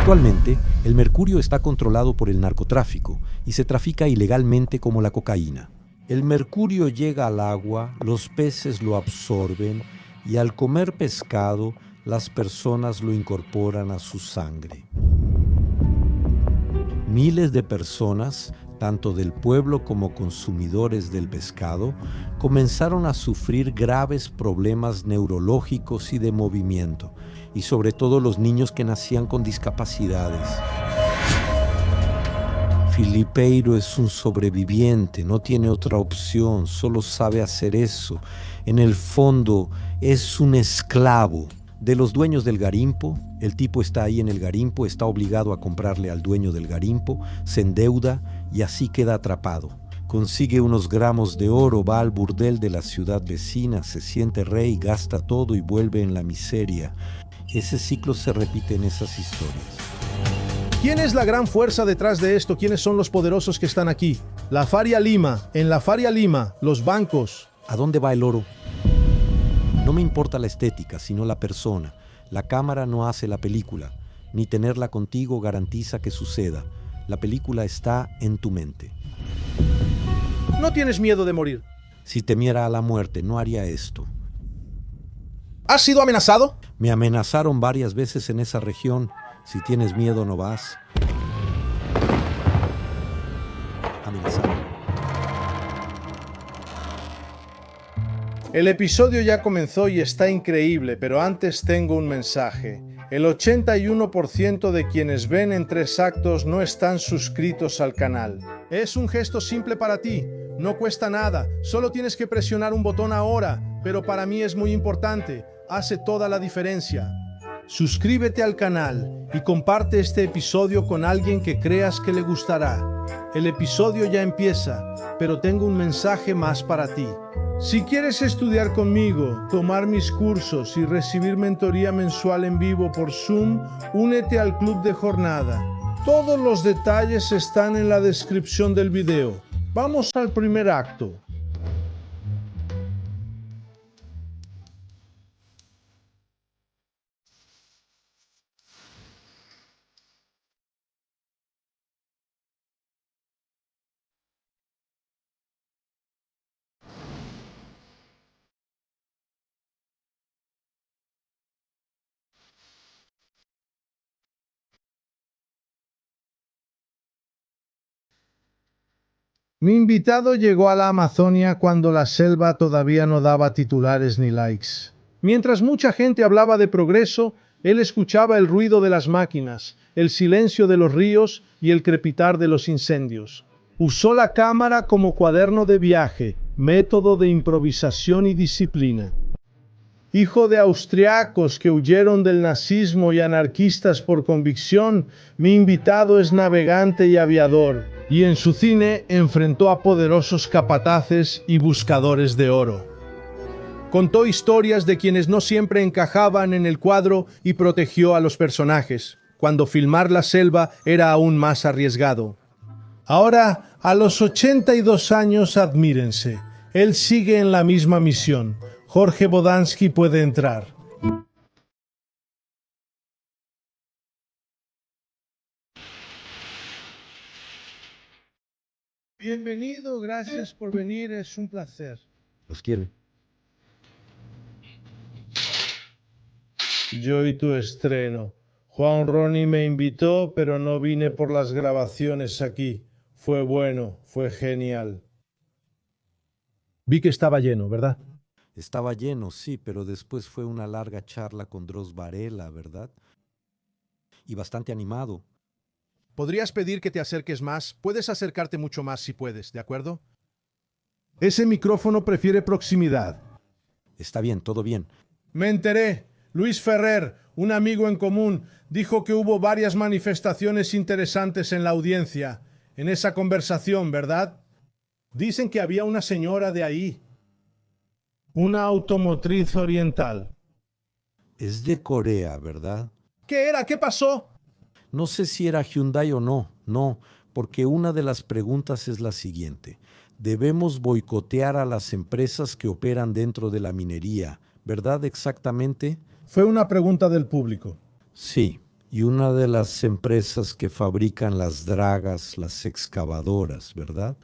Actualmente, el mercurio está controlado por el narcotráfico y se trafica ilegalmente como la cocaína. El mercurio llega al agua, los peces lo absorben y al comer pescado, las personas lo incorporan a su sangre. Miles de personas, tanto del pueblo como consumidores del pescado, comenzaron a sufrir graves problemas neurológicos y de movimiento, y sobre todo los niños que nacían con discapacidades. Filipeiro es un sobreviviente, no tiene otra opción, solo sabe hacer eso. En el fondo es un esclavo de los dueños del garimpo. El tipo está ahí en el garimpo, está obligado a comprarle al dueño del garimpo, se endeuda y así queda atrapado. Consigue unos gramos de oro, va al burdel de la ciudad vecina, se siente rey, gasta todo y vuelve en la miseria. Ese ciclo se repite en esas historias. ¿Quién es la gran fuerza detrás de esto? ¿Quiénes son los poderosos que están aquí? La Faria Lima, en la Faria Lima, los bancos. ¿A dónde va el oro? No me importa la estética, sino la persona. La cámara no hace la película, ni tenerla contigo garantiza que suceda. La película está en tu mente. ¿No tienes miedo de morir? Si temiera a la muerte, no haría esto. ¿Has sido amenazado? Me amenazaron varias veces en esa región. Si tienes miedo, no vas. Amenazado. El episodio ya comenzó y está increíble, pero antes tengo un mensaje. El 81% de quienes ven en 3 actos no están suscritos al canal. Es un gesto simple para ti, no cuesta nada, solo tienes que presionar un botón ahora, pero para mí es muy importante, hace toda la diferencia. Suscríbete al canal y comparte este episodio con alguien que creas que le gustará. El episodio ya empieza, pero tengo un mensaje más para ti. Si quieres estudiar conmigo, tomar mis cursos y recibir mentoría mensual en vivo por Zoom, únete al Club de Jornada. Todos los detalles están en la descripción del video. Vamos al primer acto. Mi invitado llegó a la Amazonia cuando la selva todavía no daba titulares ni likes. Mientras mucha gente hablaba de progreso, él escuchaba el ruido de las máquinas, el silencio de los ríos y el crepitar de los incendios. Usó la cámara como cuaderno de viaje, método de improvisación y disciplina. Hijo de austriacos que huyeron del nazismo y anarquistas por convicción, mi invitado es navegante y aviador, y en su cine enfrentó a poderosos capataces y buscadores de oro. Contó historias de quienes no siempre encajaban en el cuadro y protegió a los personajes, cuando filmar la selva era aún más arriesgado. Ahora, a los 82 años, admírense, él sigue en la misma misión. Jorge Bodansky puede entrar. Bienvenido, gracias por venir, es un placer. Los quiero. Yo y tu estreno. Juan Ronnie me invitó, pero no vine por las grabaciones aquí. Fue bueno, fue genial. Vi que estaba lleno, ¿verdad? Estaba lleno, sí, pero después fue una larga charla con Dros Varela, ¿verdad? Y bastante animado. Podrías pedir que te acerques más. Puedes acercarte mucho más si puedes, ¿de acuerdo? Ese micrófono prefiere proximidad. Está bien, todo bien. Me enteré. Luis Ferrer, un amigo en común, dijo que hubo varias manifestaciones interesantes en la audiencia, en esa conversación, ¿verdad? Dicen que había una señora de ahí. Una automotriz oriental. Es de Corea, ¿verdad? ¿Qué era? ¿Qué pasó? No sé si era Hyundai o no, porque una de las preguntas es la siguiente. Debemos boicotear a las empresas que operan dentro de la minería, ¿verdad exactamente? Fue una pregunta del público. Sí, y una de las empresas que fabrican las dragas, las excavadoras, ¿verdad?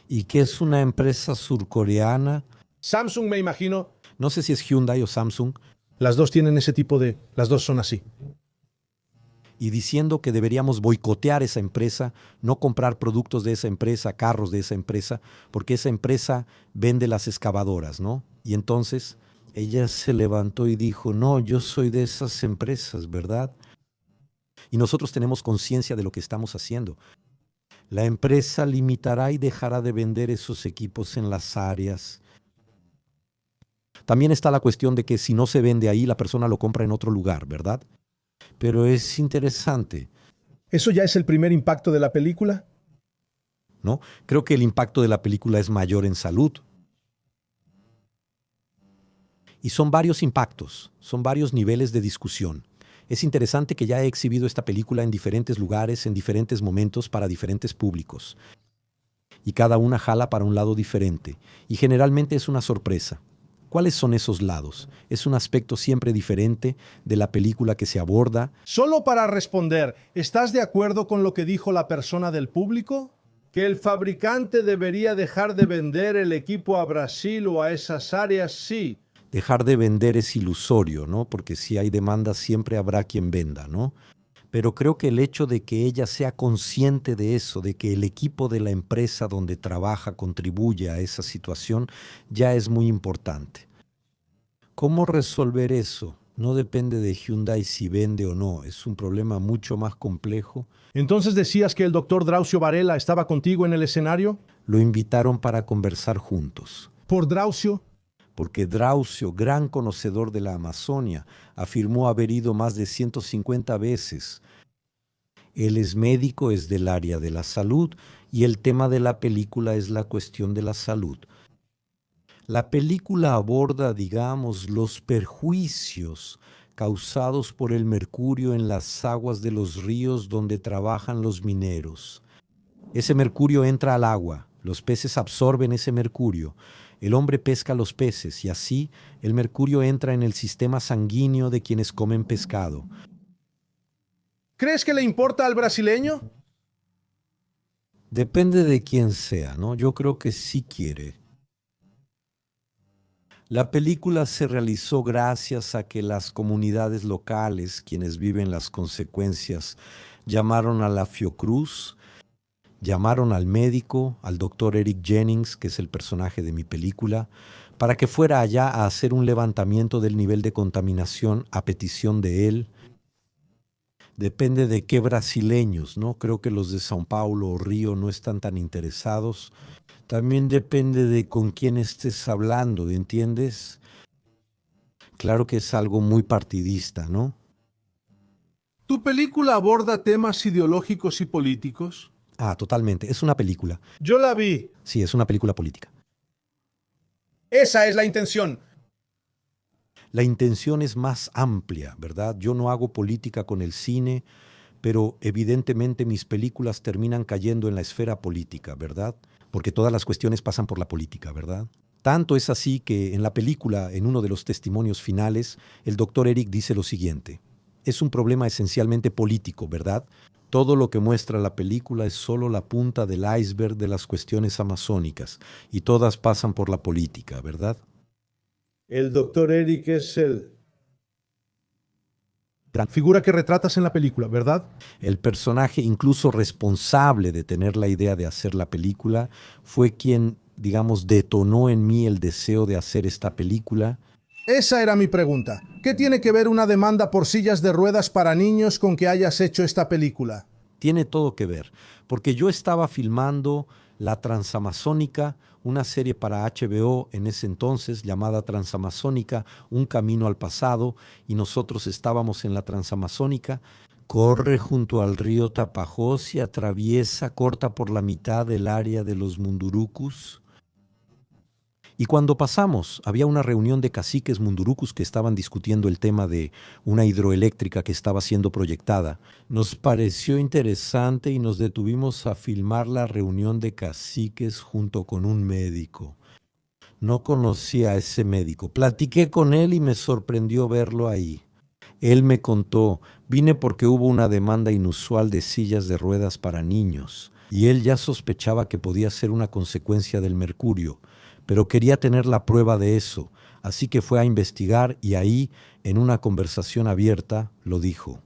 Y que es una empresa surcoreana, Samsung, me imagino. no sé si es Hyundai o Samsung, Las dos tienen ese tipo de... Las dos son así. y diciendo que deberíamos boicotear esa empresa, no comprar productos de esa empresa, carros de esa empresa, porque esa empresa vende las excavadoras, ¿no? Y entonces ella se levantó y dijo, no, yo soy de esas empresas, ¿verdad? Y nosotros tenemos conciencia de lo que estamos haciendo. La empresa limitará y dejará de vender esos equipos en las áreas. También está la cuestión de que si no se vende ahí, la persona lo compra en otro lugar, ¿verdad? Pero es interesante, ¿Eso ya es el primer impacto de la película? ¿no? Creo que el impacto de la película es mayor en salud. Y son varios impactos, son varios niveles de discusión. Es interesante que ya he exhibido esta película en diferentes lugares, en diferentes momentos, para diferentes públicos. Y cada una jala para un lado diferente. Y generalmente es una sorpresa. ¿Cuáles son esos lados? Es un aspecto siempre diferente de la película que se aborda. Solo para responder, ¿estás de acuerdo con lo que dijo la persona del público? ¿Que el fabricante debería dejar de vender el equipo a Brasil o a esas áreas? Sí. Dejar de vender es ilusorio, ¿no? Porque si hay demanda siempre habrá quien venda, ¿no? Pero creo que el hecho de que ella sea consciente de eso, de que el equipo de la empresa donde trabaja contribuye a esa situación, ya es muy importante. ¿Cómo resolver eso? No depende de Hyundai si vende o no, es un problema mucho más complejo. Entonces decías que el doctor Drauzio Varela estaba contigo en el escenario. Lo invitaron para conversar juntos. Por Drauzio, Porque Drauzio, gran conocedor de la Amazonia, afirmó haber ido más de 150 veces. Él es médico, es del área de la salud, y el tema de la película es la cuestión de la salud. La película aborda, digamos, los perjuicios causados por el mercurio en las aguas de los ríos donde trabajan los mineros. Ese mercurio entra al agua, los peces absorben ese mercurio, el hombre pesca los peces y así el mercurio entra en el sistema sanguíneo de quienes comen pescado. ¿crees que le importa al brasileño? Depende de quién sea, ¿no? Yo creo que sí quiere. La película se realizó gracias a que las comunidades locales, quienes viven las consecuencias, llamaron a la Fiocruz, llamaron al médico, al doctor Eric Jennings, que es el personaje de mi película, para que fuera allá a hacer un levantamiento del nivel de contaminación a petición de él. Depende de qué brasileños, ¿no? Creo que los de São Paulo o Río no están tan interesados. También depende de con quién estés hablando, ¿entiendes? Claro que es algo muy partidista, ¿no? ¿Tu película aborda temas ideológicos y políticos? Ah, totalmente. Es una película. Yo la vi. Sí, es una película política. Esa es la intención. La intención es más amplia, ¿verdad? Yo no hago política con el cine, pero evidentemente mis películas terminan cayendo en la esfera política, ¿verdad? Porque todas las cuestiones pasan por la política, ¿verdad? Tanto es así que en la película, en uno de los testimonios finales, el doctor Eric dice lo siguiente. Es un problema esencialmente político, ¿verdad? Todo lo que muestra la película es solo la punta del iceberg de las cuestiones amazónicas, y todas pasan por la política, ¿verdad? El doctor Eric es el Gran figura que retratas en la película, ¿verdad? El personaje incluso responsable de tener la idea de hacer la película fue quien, digamos, detonó en mí el deseo de hacer esta película. Esa era mi pregunta. ¿Qué tiene que ver una demanda por sillas de ruedas para niños con que hayas hecho esta película? Tiene todo que ver, porque yo estaba filmando La Transamazónica, una serie para HBO en ese entonces llamada Transamazónica, Un Camino al Pasado, y nosotros estábamos en la Transamazónica. Corre junto al río Tapajós y atraviesa, corta por la mitad del área de los Mundurucus. Y cuando pasamos, había una reunión de caciques mundurucus que estaban discutiendo el tema de una hidroeléctrica que estaba siendo proyectada. Nos pareció interesante y nos detuvimos a filmar la reunión de caciques junto con un médico. No conocía a ese médico. Platiqué con él y me sorprendió verlo ahí. Él me contó, vine porque hubo una demanda inusual de sillas de ruedas para niños, y él ya sospechaba que podía ser una consecuencia del mercurio, pero quería tener la prueba de eso, así que fue a investigar y ahí, en una conversación abierta, lo dijo.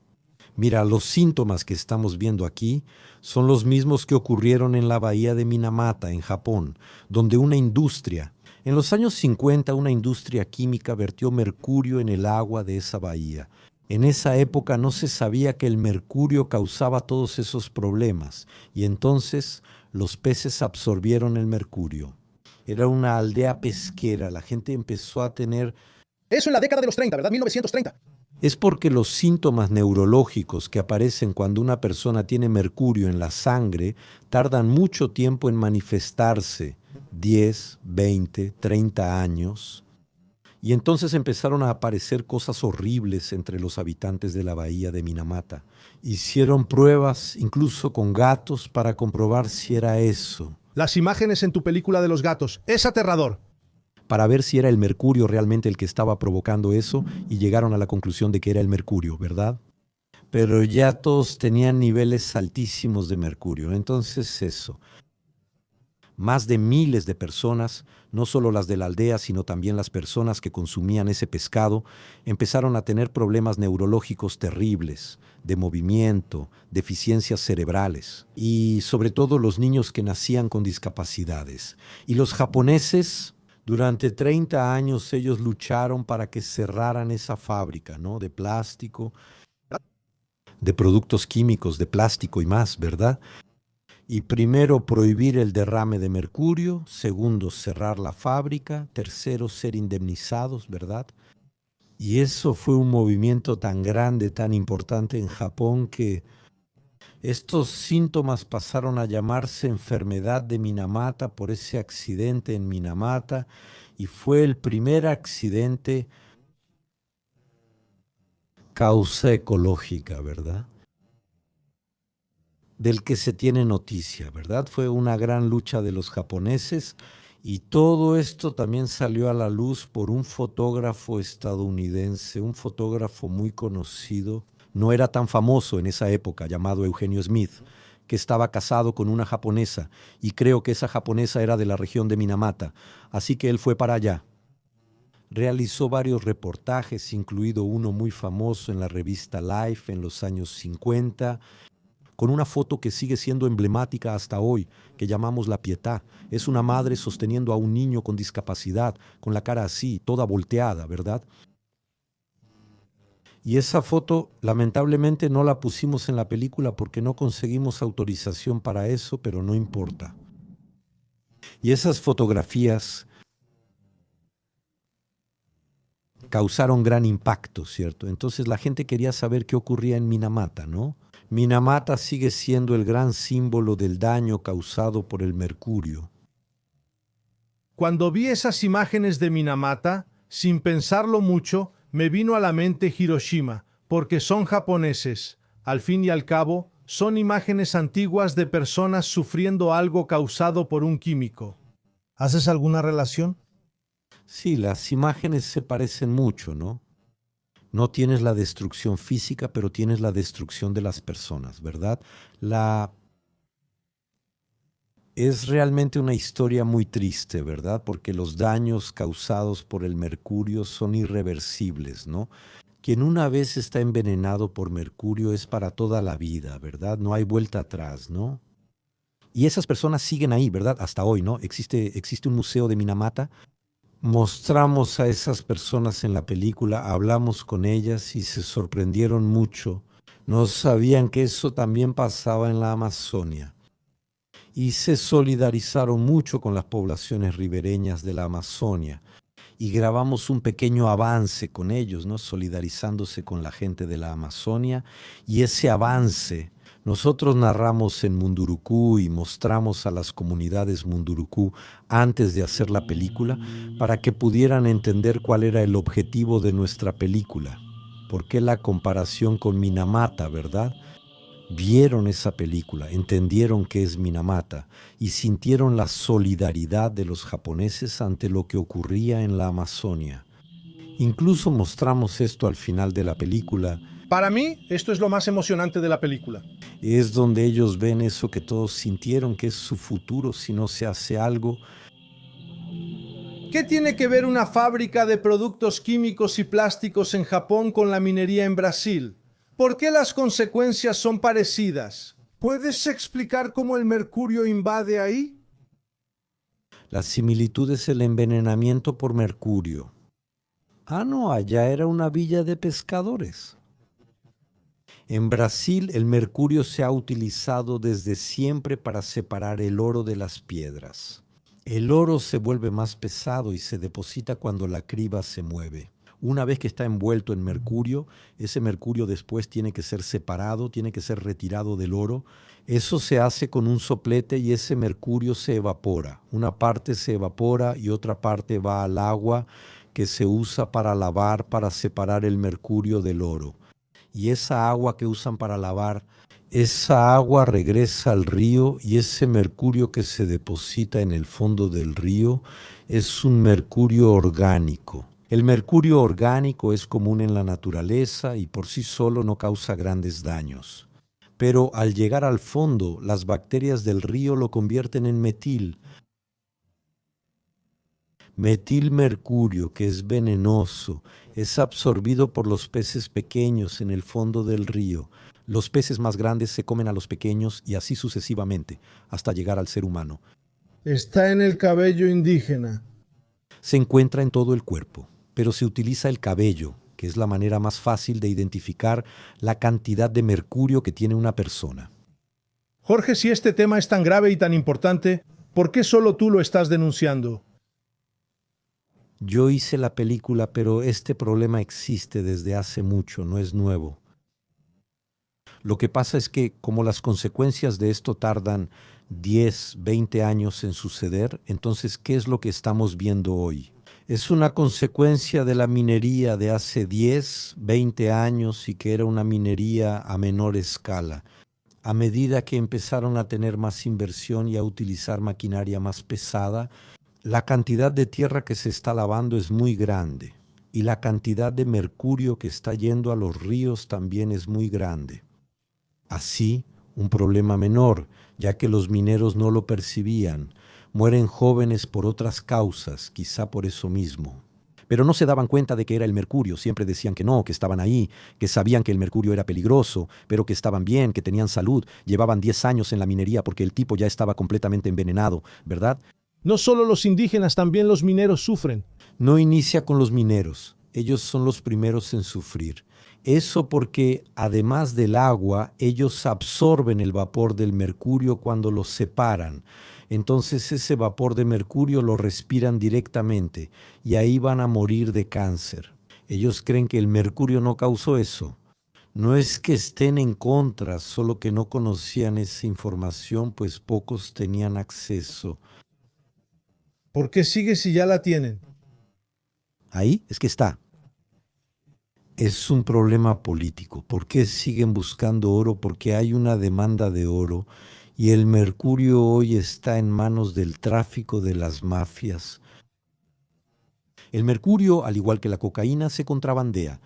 Mira, los síntomas que estamos viendo aquí son los mismos que ocurrieron en la bahía de Minamata, en Japón, donde una industria, en los años 50, una industria química vertió mercurio en el agua de esa bahía. En esa época no se sabía que el mercurio causaba todos esos problemas y entonces los peces absorbieron el mercurio. Era una aldea pesquera, la gente empezó a tener... Eso en la década de los 30, ¿verdad? 1930. Es porque los síntomas neurológicos que aparecen cuando una persona tiene mercurio en la sangre tardan mucho tiempo en manifestarse, 10, 20, 30 años. Y entonces empezaron a aparecer cosas horribles entre los habitantes de la bahía de Minamata. Hicieron pruebas, incluso con gatos, para comprobar si era eso. Las imágenes en tu película de los gatos, es aterrador. Para ver si era el mercurio realmente el que estaba provocando eso, y llegaron a la conclusión de que era el mercurio, ¿verdad? Pero ya todos tenían niveles altísimos de mercurio, entonces eso. Más de miles de personas, no solo las de la aldea, sino también las personas que consumían ese pescado, empezaron a tener problemas neurológicos terribles, de movimiento, deficiencias cerebrales, y sobre todo los niños que nacían con discapacidades. Y los japoneses, durante 30 años, ellos lucharon para que cerraran esa fábrica, ¿no? De plástico, de productos químicos, de plástico y más, ¿verdad? Y primero, prohibir el derrame de mercurio. Segundo, cerrar la fábrica. Tercero, ser indemnizados, ¿verdad? Y eso fue un movimiento tan grande, tan importante en Japón, que estos síntomas pasaron a llamarse enfermedad de Minamata por ese accidente en Minamata. Y fue el primer accidente causa ecológica, ¿verdad? Del que se tiene noticia, ¿verdad? Fue una gran lucha de los japoneses y todo esto también salió a la luz por un fotógrafo estadounidense, un fotógrafo muy conocido, no era tan famoso en esa época, llamado Eugenio Smith, que estaba casado con una japonesa y creo que esa japonesa era de la región de Minamata, así que él fue para allá. Realizó varios reportajes, incluido uno muy famoso en la revista Life en los años 50, con una foto que sigue siendo emblemática hasta hoy, que llamamos La Pietà. Es una madre sosteniendo a un niño con discapacidad, con la cara así, toda volteada, ¿verdad? Y esa foto, lamentablemente, no la pusimos en la película porque no conseguimos autorización para eso, pero no importa. Y esas fotografías causaron gran impacto, ¿cierto? Entonces la gente quería saber qué ocurría en Minamata, ¿no? Minamata sigue siendo el gran símbolo del daño causado por el mercurio. Cuando vi esas imágenes de Minamata, sin pensarlo mucho, me vino a la mente Hiroshima, porque son japoneses. Al fin y al cabo, son imágenes antiguas de personas sufriendo algo causado por un químico. ¿Haces alguna relación? Sí, las imágenes se parecen mucho, ¿no? No tienes la destrucción física, pero tienes la destrucción de las personas, ¿verdad? Es realmente una historia muy triste, ¿verdad? Porque los daños causados por el mercurio son irreversibles, ¿no? Quien una vez está envenenado por mercurio es para toda la vida, ¿verdad? No hay vuelta atrás, ¿no? Y esas personas siguen ahí, ¿verdad? Hasta hoy, ¿no? Existe un museo de Minamata. Mostramos a esas personas en la película, hablamos con ellas y se sorprendieron mucho. No sabían que eso también pasaba en la Amazonia. Y se solidarizaron mucho con las poblaciones ribereñas de la Amazonia. Y grabamos un pequeño avance con ellos, ¿no? Solidarizándose con la gente de la Amazonia. Y ese avance nosotros narramos en Mundurucú y mostramos a las comunidades Mundurucú antes de hacer la película para que pudieran entender cuál era el objetivo de nuestra película. ¿Por qué la comparación con Minamata, verdad? Vieron esa película, entendieron que es Minamata y sintieron la solidaridad de los japoneses ante lo que ocurría en la Amazonia. Incluso mostramos esto al final de la película. Para mí, esto es lo más emocionante de la película. Es donde ellos ven eso que todos sintieron, que es su futuro si no se hace algo. ¿Qué tiene que ver una fábrica de productos químicos y plásticos en Japón con la minería en Brasil? ¿Por qué las consecuencias son parecidas? ¿Puedes explicar cómo el mercurio invade ahí? La similitud es el envenenamiento por mercurio. Ah, no, allá era una villa de pescadores. En Brasil el mercurio se ha utilizado desde siempre para separar el oro de las piedras. El oro se vuelve más pesado y se deposita cuando la criba se mueve. Una vez que está envuelto en mercurio, ese mercurio después tiene que ser separado, tiene que ser retirado del oro. Eso se hace con un soplete y ese mercurio se evapora. Una parte se evapora y otra parte va al agua que se usa para lavar, para separar el mercurio del oro. Y esa agua que usan para lavar, esa agua regresa al río y ese mercurio que se deposita en el fondo del río es un mercurio orgánico. El mercurio orgánico es común en la naturaleza y por sí solo no causa grandes daños. Pero al llegar al fondo, las bacterias del río lo convierten en metil. Metilmercurio, que es venenoso, es absorbido por los peces pequeños en el fondo del río. Los peces más grandes se comen a los pequeños y así sucesivamente, hasta llegar al ser humano. Está en el cabello indígena. Se encuentra en todo el cuerpo, pero se utiliza el cabello, que es la manera más fácil de identificar la cantidad de mercurio que tiene una persona. Jorge, si este tema es tan grave y tan importante, ¿por qué solo tú lo estás denunciando? Yo hice la película, pero este problema existe desde hace mucho, no es nuevo. Lo que pasa es que como las consecuencias de esto tardan 10, 20 años en suceder, entonces, ¿qué es lo que estamos viendo hoy? Es una consecuencia de la minería de hace 10, 20 años y que era una minería a menor escala. A medida que empezaron a tener más inversión y a utilizar maquinaria más pesada, la cantidad de tierra que se está lavando es muy grande y la cantidad de mercurio que está yendo a los ríos también es muy grande. Así, un problema menor, ya que los mineros no lo percibían. Mueren jóvenes por otras causas, quizá por eso mismo. Pero no se daban cuenta de que era el mercurio, siempre decían que no, que estaban ahí, que sabían que el mercurio era peligroso, pero que estaban bien, que tenían salud, llevaban 10 años en la minería porque el tipo ya estaba completamente envenenado, ¿verdad? No solo los indígenas, también los mineros sufren. No inicia con los mineros, ellos son los primeros en sufrir. Eso porque, además del agua, ellos absorben el vapor del mercurio cuando lo separan. Entonces ese vapor de mercurio lo respiran directamente y ahí van a morir de cáncer. Ellos creen que el mercurio no causó eso. No es que estén en contra, solo que no conocían esa información, pues pocos tenían acceso. ¿Por qué sigue si ya la tienen? Ahí es que está. Es un problema político. ¿Por qué siguen buscando oro? Porque hay una demanda de oro y el mercurio hoy está en manos del tráfico de las mafias. El mercurio, al igual que la cocaína, se contrabandea.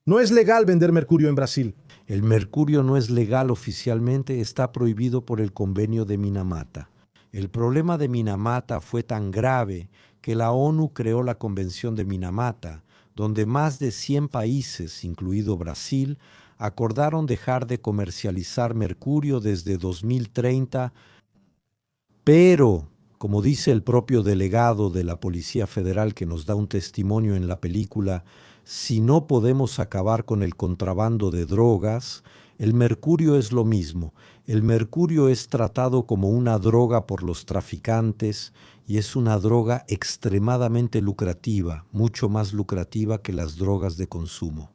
No es legal vender mercurio en Brasil. El mercurio no es legal oficialmente, está prohibido por el convenio de Minamata. El problema de Minamata fue tan grave que la ONU creó la Convención de Minamata, donde más de 100 países, incluido Brasil, acordaron dejar de comercializar mercurio desde 2030, pero, como dice el propio delegado de la Policía Federal que nos da un testimonio en la película, si no podemos acabar con el contrabando de drogas, el mercurio es lo mismo. El mercurio es tratado como una droga por los traficantes y es una droga extremadamente lucrativa, mucho más lucrativa que las drogas de consumo.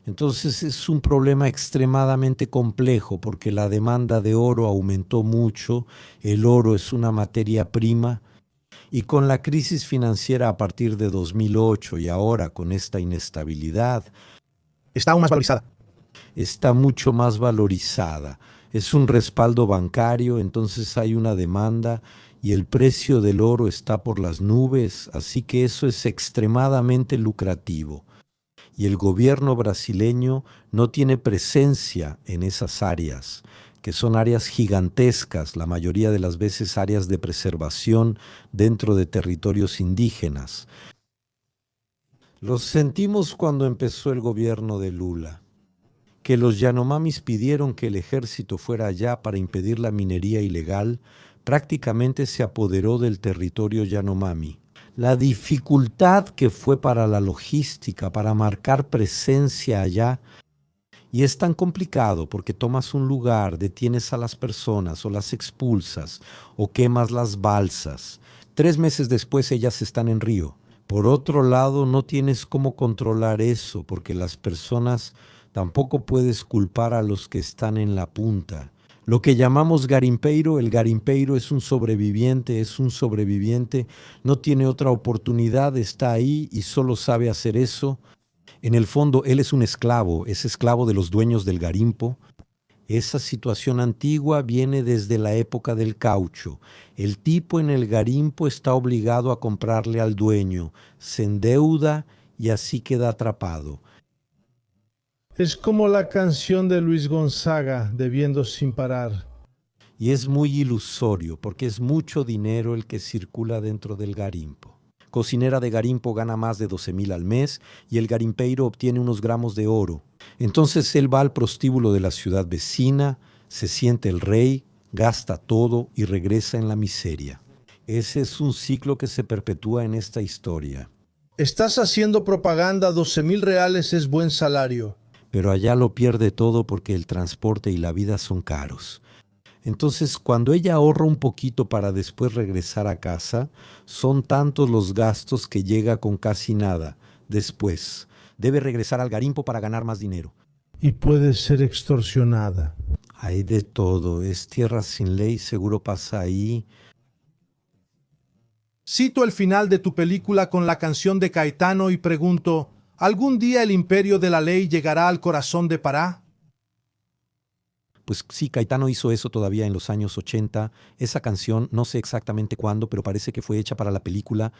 Entonces es un problema extremadamente complejo porque la demanda de oro aumentó mucho, el oro es una materia prima y con la crisis financiera a partir de 2008 y ahora con esta inestabilidad, Está aún más valorizada. está mucho más valorizada. Es un respaldo bancario, entonces hay una demanda y el precio del oro está por las nubes, así que eso es extremadamente lucrativo. Y el gobierno brasileño no tiene presencia en esas áreas, que son áreas gigantescas, la mayoría de las veces áreas de preservación dentro de territorios indígenas. Los sentimos cuando empezó el gobierno de Lula, que los Yanomamis pidieron que el ejército fuera allá para impedir la minería ilegal, prácticamente se apoderó del territorio Yanomami. La dificultad que fue para la logística, para marcar presencia allá, y es tan complicado porque tomas un lugar, detienes a las personas o las expulsas o quemas las balsas. 3 meses después ellas están en Río. Por otro lado, no tienes cómo controlar eso porque las personas tampoco puedes culpar a los que están en la punta. Lo que llamamos garimpeiro, el garimpeiro es un sobreviviente, no tiene otra oportunidad, está ahí y solo sabe hacer eso. En el fondo, él es un esclavo, es esclavo de los dueños del garimpo. Esa situación antigua viene desde la época del caucho. El tipo en el garimpo está obligado a comprarle al dueño, se endeuda y así queda atrapado. Es como la canción de Luis Gonzaga, Bebiendo sin parar. Y es muy ilusorio porque es mucho dinero el que circula dentro del garimpo. Cocinera de garimpo gana más de 12,000 al mes y el garimpeiro obtiene unos gramos de oro. Entonces él va al prostíbulo de la ciudad vecina, se siente el rey, gasta todo y regresa en la miseria. Ese es un ciclo que se perpetúa en esta historia. Estás haciendo propaganda, 12,000 reales es buen salario. Pero allá lo pierde todo porque el transporte y la vida son caros. Entonces, cuando ella ahorra un poquito para después regresar a casa, son tantos los gastos que llega con casi nada. Después, debe regresar al garimpo para ganar más dinero. Y puede ser extorsionada. Hay de todo, es tierra sin ley, seguro pasa ahí. Cito el final de tu película con la canción de Caetano y pregunto, ¿algún día el imperio de la ley llegará al corazón de Pará? Pues sí, Caetano hizo eso todavía en los años 80. Esa canción, no sé exactamente cuándo, pero parece que fue hecha para la película.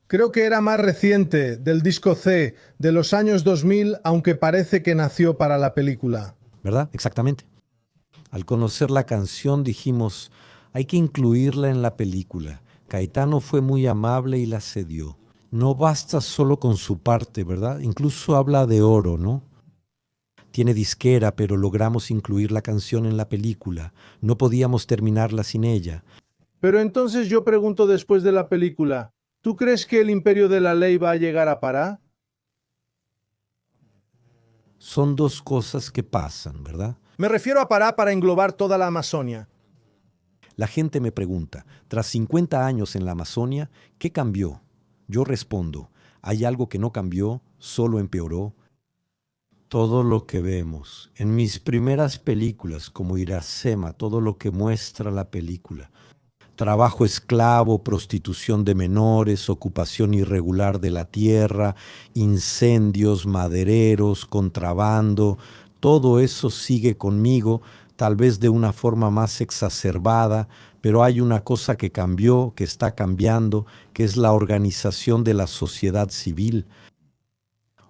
Creo que era más reciente, del disco C, de los años 2000, aunque parece que nació para la película. ¿Verdad? Exactamente. Al conocer la canción dijimos, hay que incluirla en la película. Caetano fue muy amable y la cedió. No basta solo con su parte, ¿verdad? Incluso habla de oro, ¿no? Tiene disquera, pero logramos incluir la canción en la película. No podíamos terminarla sin ella. Pero entonces yo pregunto después de la película, ¿tú crees que el imperio de la ley va a llegar a Pará? Son dos cosas que pasan, ¿verdad? Me refiero a Pará para englobar toda la Amazonia. La gente me pregunta, tras 50 años en la Amazonia, ¿qué cambió? Yo respondo, hay algo que no cambió, solo empeoró. Todo lo que vemos, en mis primeras películas como Iracema, todo lo que muestra la película. Trabajo esclavo, prostitución de menores, ocupación irregular de la tierra, incendios, madereros, contrabando, todo eso sigue conmigo, tal vez de una forma más exacerbada, pero hay una cosa que cambió, que está cambiando, que es la organización de la sociedad civil.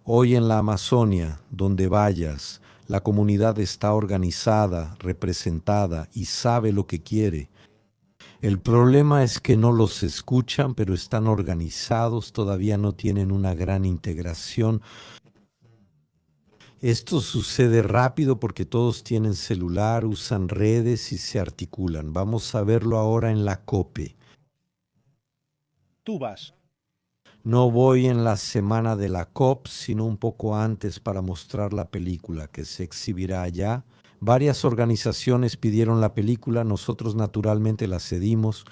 Hoy en la Amazonia, donde vayas, la comunidad está organizada, representada y sabe lo que quiere. El problema es que no los escuchan, pero están organizados, todavía no tienen una gran integración. Esto sucede rápido porque todos tienen celular, usan redes y se articulan. Vamos a verlo ahora en la COPE. Tú vas. No voy en la semana de la COP, sino un poco antes para mostrar la película que se exhibirá allá. Varias organizaciones pidieron la película, nosotros naturalmente la cedimos,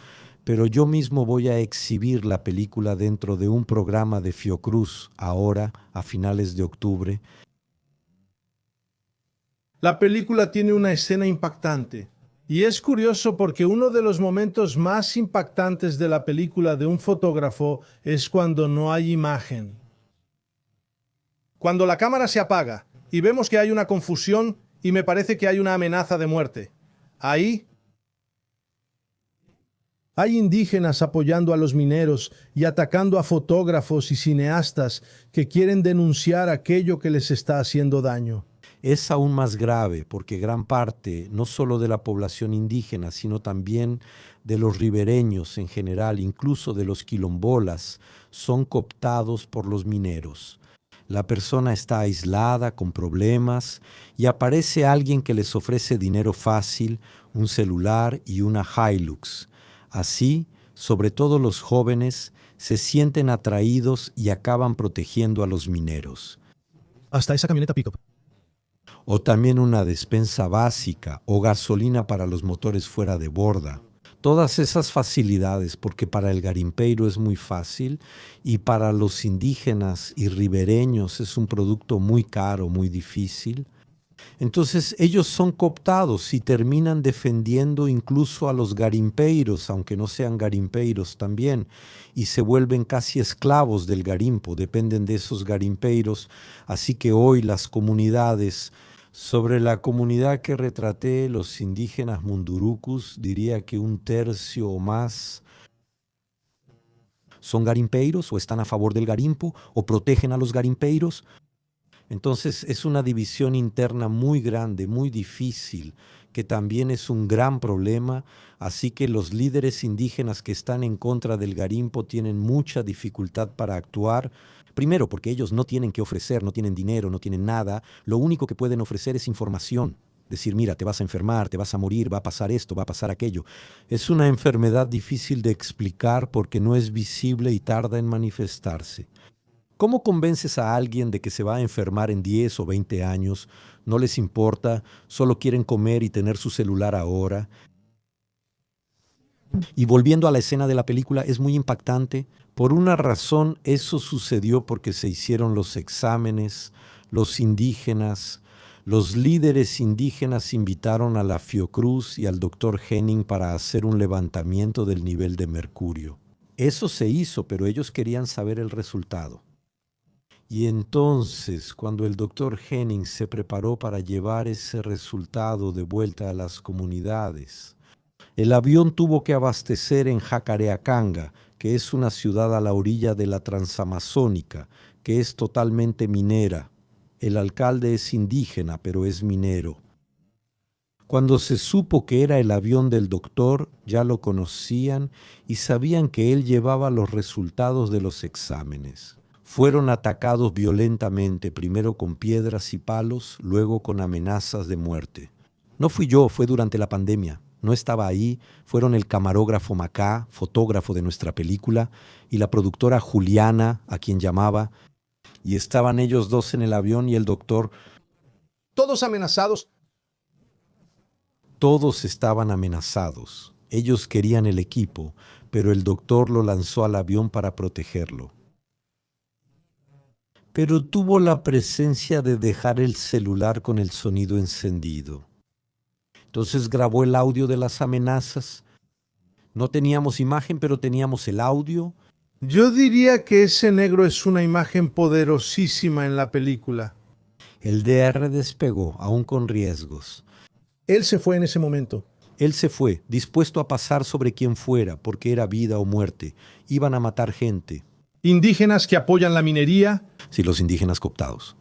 pero yo mismo voy a exhibir la película dentro de un programa de Fiocruz ahora, a finales de octubre. La película tiene una escena impactante. Y es curioso porque uno de los momentos más impactantes de la película de un fotógrafo es cuando no hay imagen. Cuando la cámara se apaga Y vemos que hay una confusión y me parece que hay una amenaza de muerte. Ahí hay indígenas apoyando a los mineros y atacando a fotógrafos y cineastas que quieren denunciar aquello que les está haciendo daño. Es aún más grave porque gran parte, no solo de la población indígena, sino también de los ribereños en general, incluso de los quilombolas, son cooptados por los mineros. La persona está aislada, con problemas, y aparece alguien que les ofrece dinero fácil, un celular y una Hilux. Así, sobre todo los jóvenes, se sienten atraídos y acaban protegiendo a los mineros. Hasta esa camioneta pick-up. O también una despensa básica o gasolina para los motores fuera de borda. Todas esas facilidades, porque para el garimpeiro es muy fácil y para los indígenas y ribereños es un producto muy caro, muy difícil. Entonces ellos son cooptados y terminan defendiendo incluso a los garimpeiros, aunque no sean garimpeiros también, y se vuelven casi esclavos del garimpo, dependen de esos garimpeiros. Así que hoy las comunidades, sobre la comunidad que retraté, los indígenas mundurucus, diría que un tercio o más son garimpeiros o están a favor del garimpo o protegen a los garimpeiros. Entonces es una división interna muy grande, muy difícil, que también es un gran problema, así que los líderes indígenas que están en contra del garimpo tienen mucha dificultad para actuar. Primero, porque ellos no tienen que ofrecer, no tienen dinero, no tienen nada, lo único que pueden ofrecer es información. Decir, mira, te vas a enfermar, te vas a morir, va a pasar esto, va a pasar aquello. Es una enfermedad difícil de explicar porque no es visible y tarda en manifestarse. ¿Cómo convences a alguien de que se va a enfermar en 10 o 20 años? No les importa, solo quieren comer y tener su celular ahora. Y volviendo a la escena de la película, es muy impactante. Por una razón, eso sucedió porque se hicieron los exámenes, los indígenas, los líderes indígenas invitaron a la Fiocruz y al doctor Henning para hacer un levantamiento del nivel de mercurio. Eso se hizo, pero ellos querían saber el resultado. Y entonces, cuando el doctor Henning se preparó para llevar ese resultado de vuelta a las comunidades, el avión tuvo que abastecer en Jacareacanga, que es una ciudad a la orilla de la Transamazónica, que es totalmente minera. El alcalde es indígena, pero es minero. Cuando se supo que era el avión del doctor, ya lo conocían y sabían que él llevaba los resultados de los exámenes. Fueron atacados violentamente, primero con piedras y palos, luego con amenazas de muerte. No fui yo, fue durante la pandemia. No estaba ahí, fueron el camarógrafo Macá, fotógrafo de nuestra película, y la productora Juliana, a quien llamaba, y estaban ellos dos en el avión y el doctor. Todos amenazados. Todos estaban amenazados. Ellos querían el equipo, pero el doctor lo lanzó al avión para protegerlo. Pero tuvo la presencia de dejar el celular con el sonido encendido. Entonces grabó el audio de las amenazas. No teníamos imagen, pero teníamos el audio. Yo diría que ese negro es una imagen poderosísima en la película. El DR despegó, aún con riesgos. Él se fue en ese momento. Él se fue, dispuesto a pasar sobre quien fuera, porque era vida o muerte. Iban a matar gente. Indígenas que apoyan la minería. Sí, los indígenas cooptados.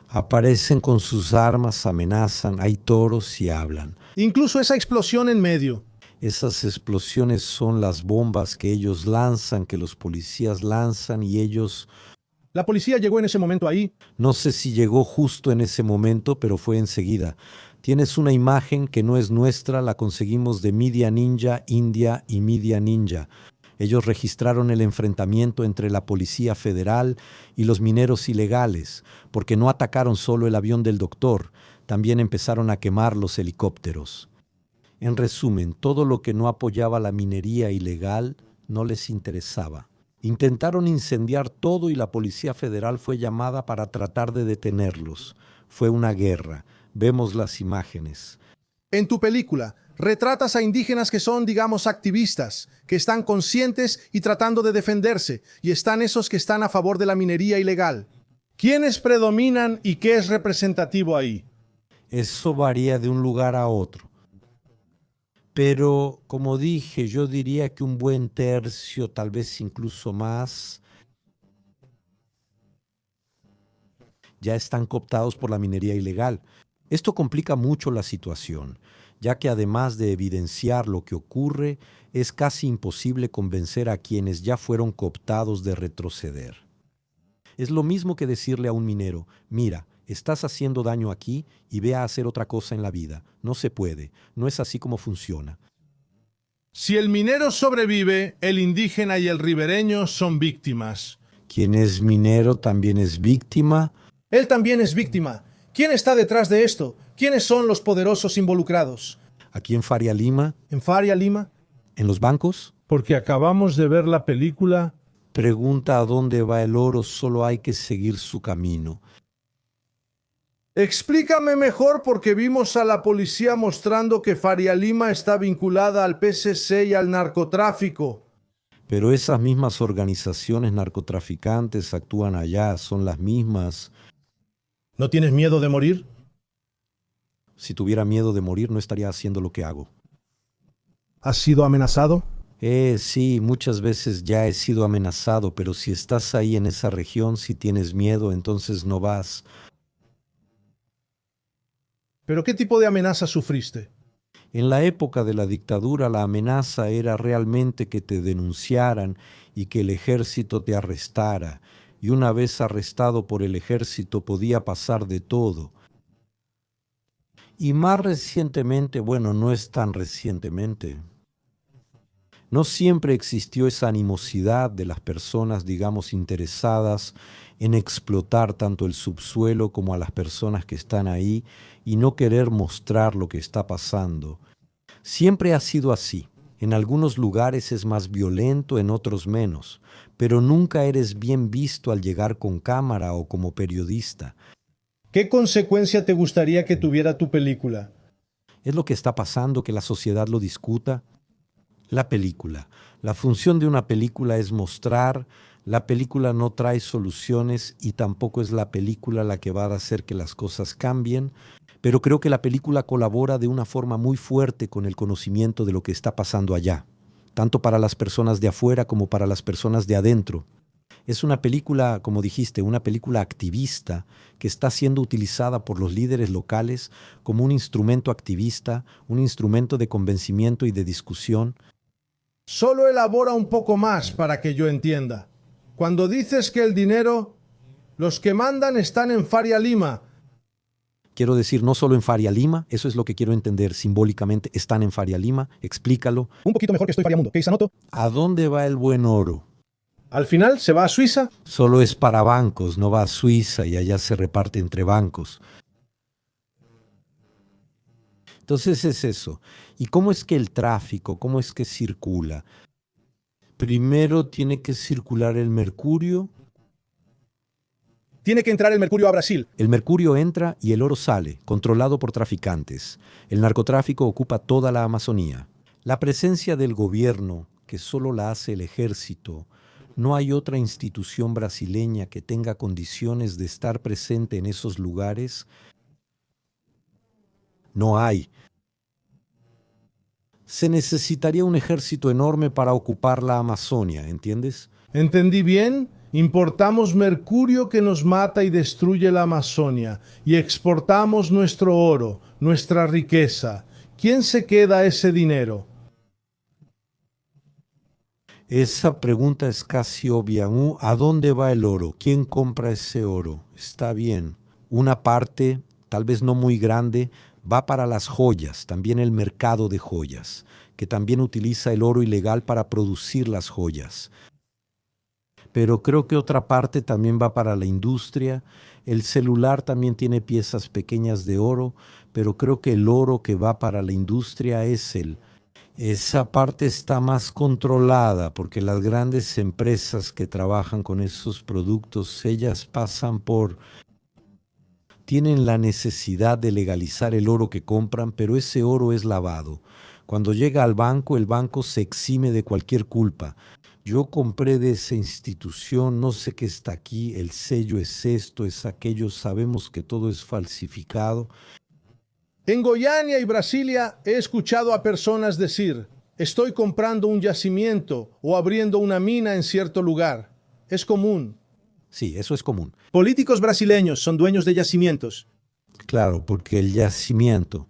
Aparecen con sus armas, amenazan, hay toros y hablan. Incluso esa explosión en medio. Esas explosiones son las bombas que ellos lanzan, que los policías lanzan y ellos... La policía llegó en ese momento ahí. No sé si llegó justo en ese momento, pero fue enseguida. Tienes una imagen que no es nuestra, la conseguimos de Media Ninja, India y Media Ninja. Ellos registraron el enfrentamiento entre la Policía Federal y los mineros ilegales, porque no atacaron solo el avión del doctor, también empezaron a quemar los helicópteros. En resumen, todo lo que no apoyaba la minería ilegal no les interesaba. Intentaron incendiar todo y la Policía Federal fue llamada para tratar de detenerlos. Fue una guerra. Vemos las imágenes. En tu película, retratas a indígenas que son, digamos, activistas, que están conscientes y tratando de defenderse, y están esos que están a favor de la minería ilegal. ¿Quiénes predominan y qué es representativo ahí? Eso varía de un lugar a otro. Pero, como dije, yo diría que un buen tercio, tal vez incluso más, ya están cooptados por la minería ilegal. Esto complica mucho la situación, ya que además de evidenciar lo que ocurre, es casi imposible convencer a quienes ya fueron cooptados de retroceder. Es lo mismo que decirle a un minero, mira, estás haciendo daño aquí y ve a hacer otra cosa en la vida. No se puede, no es así como funciona. Si el minero sobrevive, el indígena y el ribereño son víctimas. Quien es minero también es víctima. Él también es víctima. ¿Quién está detrás de esto? ¿Quiénes son los poderosos involucrados? Aquí en Faria Lima, ¿En Faria Lima? en los bancos, Porque acabamos de ver la película. pregunta a dónde va el oro, solo hay que seguir su camino. Explícame mejor porque vimos a la policía mostrando que Faria Lima está vinculada al PCC y al narcotráfico. Pero esas mismas organizaciones narcotraficantes actúan allá, son las mismas. ¿No tienes miedo de morir? Si tuviera miedo de morir, no estaría haciendo lo que hago. ¿Has sido amenazado? Sí, muchas veces ya he sido amenazado, pero si estás ahí en esa región, si tienes miedo, entonces no vas. ¿Pero qué tipo de amenaza sufriste? En la época de la dictadura, la amenaza era realmente que te denunciaran y que el ejército te arrestara. Y una vez arrestado por el ejército podía pasar de todo. Y más recientemente, bueno, no es tan recientemente, no siempre existió esa animosidad de las personas, digamos, interesadas en explotar tanto el subsuelo como a las personas que están ahí y no querer mostrar lo que está pasando. Siempre ha sido así. En algunos lugares es más violento, en otros menos, pero nunca eres bien visto al llegar con cámara o como periodista. ¿Qué consecuencia te gustaría que tuviera tu película? Es lo que está pasando, que la sociedad lo discuta. La película. La función de una película es mostrar. La película no trae soluciones y tampoco es la película la que va a hacer que las cosas cambien, pero creo que la película colabora de una forma muy fuerte con el conocimiento de lo que está pasando allá, tanto para las personas de afuera como para las personas de adentro. Es una película, como dijiste, una película activista que está siendo utilizada por los líderes locales como un instrumento activista, un instrumento de convencimiento y de discusión. Solo elabora un poco más para que yo entienda. Cuando dices que el dinero, los que mandan están en Faria Lima. Quiero decir, no solo en Faria Lima, eso es lo que quiero entender simbólicamente, están en Faria Lima, explícalo. Un poquito mejor que estoy Faria Mundo. ¿Qué dice Anoto? ¿A dónde va el buen oro? Al final se va a Suiza. Solo es para bancos, no va a Suiza y allá se reparte entre bancos. Entonces es eso. ¿Y cómo es que el tráfico, cómo es que circula? Primero tiene que circular el mercurio. Tiene que entrar el mercurio a Brasil. El mercurio entra y el oro sale, controlado por traficantes. El narcotráfico ocupa toda la Amazonía. La presencia del gobierno, que solo la hace el ejército, no hay otra institución brasileña que tenga condiciones de estar presente en esos lugares. No hay. Se necesitaría un ejército enorme para ocupar la Amazonia, ¿entiendes? ¿Entendí bien? Importamos mercurio que nos mata y destruye la Amazonia y exportamos nuestro oro, nuestra riqueza. ¿Quién se queda ese dinero? Esa pregunta es casi obvia. ¿A dónde va el oro? ¿Quién compra ese oro? Está bien. Una parte, tal vez no muy grande, va para las joyas, también el mercado de joyas, que también utiliza el oro ilegal para producir las joyas. Pero creo que otra parte también va para la industria. El celular también tiene piezas pequeñas de oro, pero creo que el oro que va para la industria es esa parte está más controlada porque las grandes empresas que trabajan con esos productos, ellas tienen la necesidad de legalizar el oro que compran, pero ese oro es lavado. Cuando llega al banco, el banco se exime de cualquier culpa. Yo compré de esa institución, no sé qué está aquí, el sello es esto, es aquello, sabemos que todo es falsificado. En Goiânia y Brasilia he escuchado a personas decir, estoy comprando un yacimiento o abriendo una mina en cierto lugar. Es común. Sí, eso es común. Políticos brasileños son dueños de yacimientos. Claro, porque el yacimiento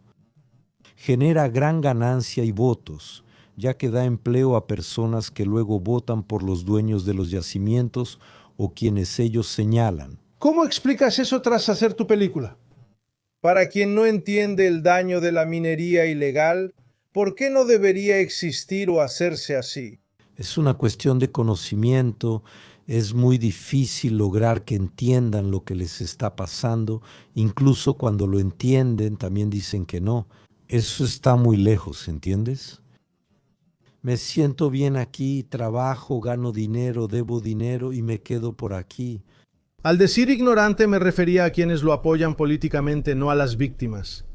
genera gran ganancia y votos, ya que da empleo a personas que luego votan por los dueños de los yacimientos o quienes ellos señalan. ¿Cómo explicas eso tras hacer tu película? Para quien no entiende el daño de la minería ilegal, ¿por qué no debería existir o hacerse así? Es una cuestión de conocimiento, es muy difícil lograr que entiendan lo que les está pasando, incluso cuando lo entienden también dicen que no. Eso está muy lejos, ¿entiendes? Me siento bien aquí, trabajo, gano dinero, debo dinero y me quedo por aquí. Al decir ignorante me refería a quienes lo apoyan políticamente, no a las víctimas.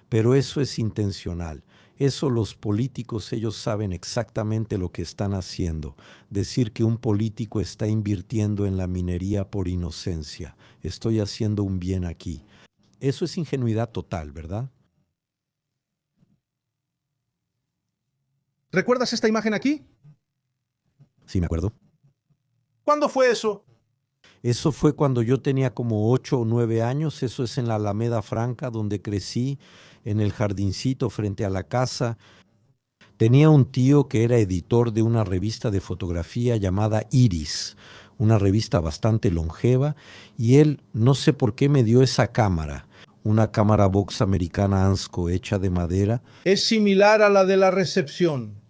Pero eso es intencional. Eso los políticos, ellos saben exactamente lo que están haciendo. Decir que un político está invirtiendo en la minería por inocencia. Estoy haciendo un bien aquí. Eso es ingenuidad total, ¿verdad? ¿Recuerdas esta imagen aquí? Sí, me acuerdo. ¿Cuándo fue eso? Eso fue cuando yo tenía como 8 o 9 años. Eso es en la Alameda Franca, donde crecí, en el jardincito frente a la casa. Tenía un tío que era editor de una revista de fotografía llamada Iris, una revista bastante longeva, y él, no sé por qué, me dio esa cámara, una cámara box americana Ansco hecha de madera. Es similar a la de la recepción.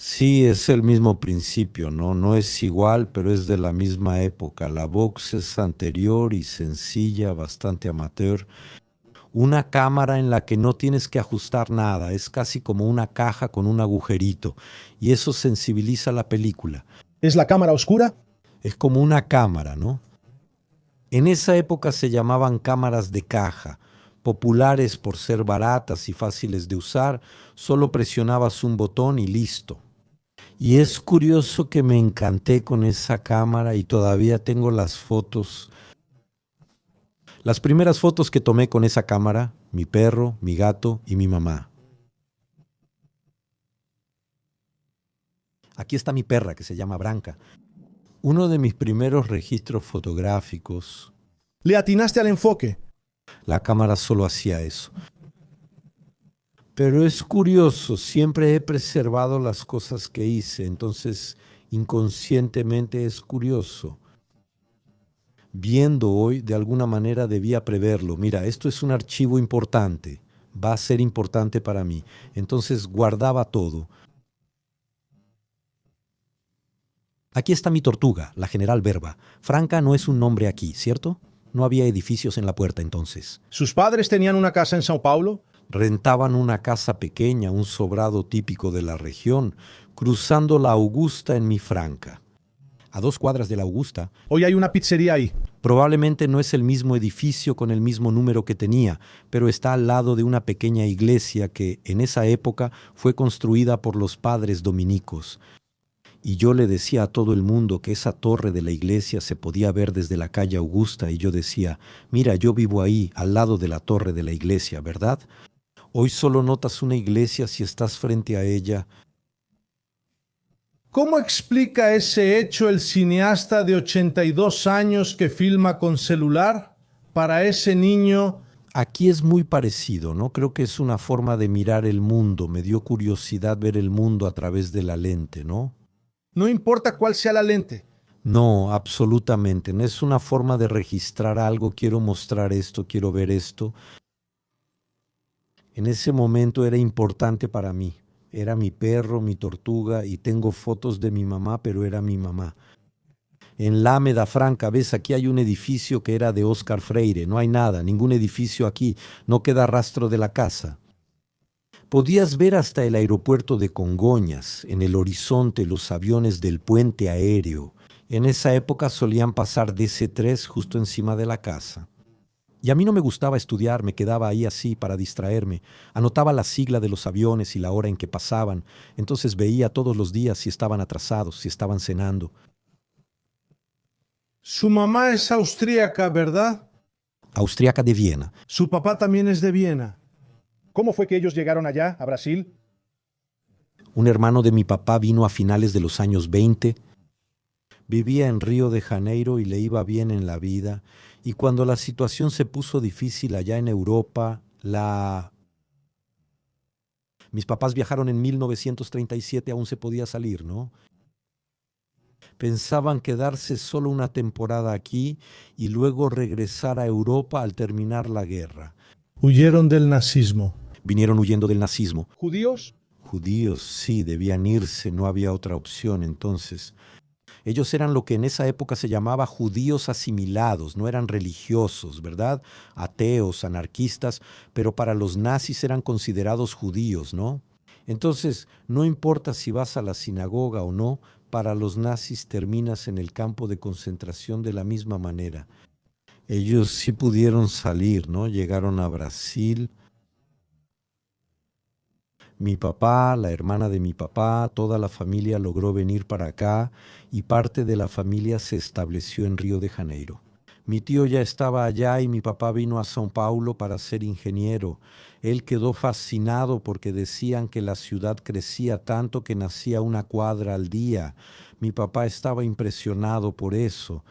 Sí, es el mismo principio, ¿no? No es igual, pero es de la misma época. La box es anterior y sencilla, bastante amateur. Una cámara en la que no tienes que ajustar nada, es casi como una caja con un agujerito, y eso sensibiliza la película. ¿Es la cámara oscura? Es como una cámara, ¿no? En esa época se llamaban cámaras de caja, populares por ser baratas y fáciles de usar, solo presionabas un botón y listo. Y es curioso que me encanté con esa cámara y todavía tengo las fotos. Las primeras fotos que tomé con esa cámara, mi perro, mi gato y mi mamá. Aquí está mi perra que se llama Branca. Uno de mis primeros registros fotográficos. Le atinaste al enfoque. La cámara solo hacía eso. Pero es curioso, siempre he preservado las cosas que hice, entonces inconscientemente es curioso. Viendo hoy, de alguna manera debía preverlo. Mira, esto es un archivo importante, va a ser importante para mí. Entonces guardaba todo. Aquí está mi tortuga, la General Verba. Franca no es un nombre aquí, ¿cierto? No había edificios en la puerta entonces. ¿Sus padres tenían una casa en Sao Paulo? Rentaban una casa pequeña, un sobrado típico de la región, cruzando la Augusta en mi Franca. A 2 cuadras de la Augusta. Hoy hay una pizzería ahí. Probablemente no es el mismo edificio con el mismo número que tenía, pero está al lado de una pequeña iglesia que en esa época fue construida por los padres dominicos. Y yo le decía a todo el mundo que esa torre de la iglesia se podía ver desde la calle Augusta, y yo decía, mira, yo vivo ahí, al lado de la torre de la iglesia, ¿verdad? Hoy solo notas una iglesia si estás frente a ella. ¿Cómo explica ese hecho el cineasta de 82 años que filma con celular? Para ese niño... Aquí es muy parecido, ¿no? Creo que es una forma de mirar el mundo. Me dio curiosidad ver el mundo a través de la lente, ¿no? No importa cuál sea la lente. No, absolutamente. No es una forma de registrar algo. Quiero mostrar esto, quiero ver esto. En ese momento era importante para mí. Era mi perro, mi tortuga, y tengo fotos de mi mamá, pero era mi mamá. En la Alameda Franca, ves, aquí hay un edificio que era de Oscar Freire. No hay nada, ningún edificio aquí. No queda rastro de la casa. Podías ver hasta el aeropuerto de Congonhas, en el horizonte los aviones del puente aéreo. En esa época solían pasar DC-3 justo encima de la casa. Y a mí no me gustaba estudiar, me quedaba ahí así para distraerme. Anotaba la sigla de los aviones y la hora en que pasaban. Entonces veía todos los días si estaban atrasados, si estaban cenando. Su mamá es austríaca, ¿verdad? Austriaca de Viena. Su papá también es de Viena. ¿Cómo fue que ellos llegaron allá, a Brasil? Un hermano de mi papá vino a finales de los años 20. Vivía en Río de Janeiro y le iba bien en la vida. Y cuando la situación se puso difícil allá en Europa, mis papás viajaron en 1937, aún se podía salir, ¿no? Pensaban quedarse solo una temporada aquí y luego regresar a Europa al terminar la guerra. Huyeron del nazismo. Vinieron huyendo del nazismo. ¿Judíos? Judíos, sí, debían irse, no había otra opción entonces. Ellos eran lo que en esa época se llamaba judíos asimilados, no eran religiosos, ¿verdad? Ateos, anarquistas, pero para los nazis eran considerados judíos, ¿no? Entonces, no importa si vas a la sinagoga o no, para los nazis terminas en el campo de concentración de la misma manera. Ellos sí pudieron salir, ¿no? Llegaron a Brasil. Mi papá, la hermana de mi papá, toda la familia logró venir para acá y parte de la familia se estableció en Río de Janeiro. Mi tío ya estaba allá y mi papá vino a São Paulo para ser ingeniero. Él quedó fascinado porque decían que la ciudad crecía tanto que nacía una cuadra al día. Mi papá estaba impresionado por eso.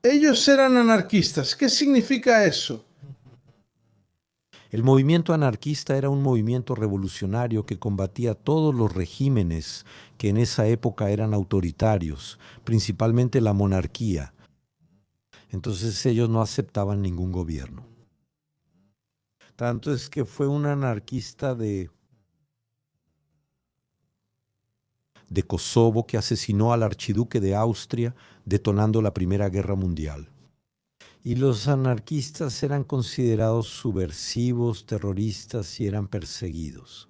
Ellos eran anarquistas. ¿Qué significa eso? El movimiento anarquista era un movimiento revolucionario que combatía todos los regímenes que en esa época eran autoritarios, principalmente la monarquía. Entonces ellos no aceptaban ningún gobierno. Tanto es que fue un anarquista de Kosovo que asesinó al archiduque de Austria, detonando la Primera Guerra Mundial. Y los anarquistas eran considerados subversivos, terroristas y eran perseguidos.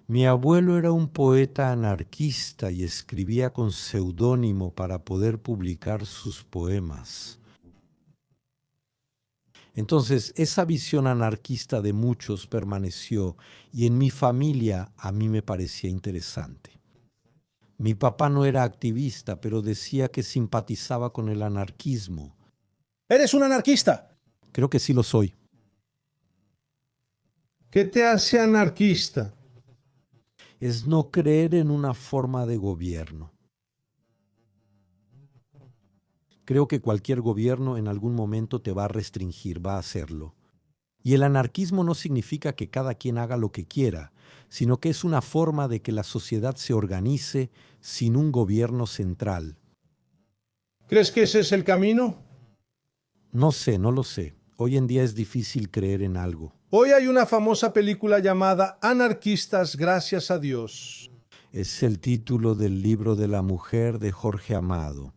Mi abuelo era un poeta anarquista y escribía con seudónimo para poder publicar sus poemas. Entonces, esa visión anarquista de muchos permaneció y en mi familia a mí me parecía interesante. Mi papá no era activista, pero decía que simpatizaba con el anarquismo. ¿Eres un anarquista? Creo que sí lo soy. ¿Qué te hace anarquista? Es no creer en una forma de gobierno. Creo que cualquier gobierno en algún momento te va a restringir, va a hacerlo. Y el anarquismo no significa que cada quien haga lo que quiera, sino que es una forma de que la sociedad se organice sin un gobierno central. ¿Crees que ese es el camino? No sé, no lo sé. Hoy en día es difícil creer en algo. Hoy hay una famosa película llamada Anarquistas gracias a Dios. Es el título del libro de la mujer de Jorge Amado.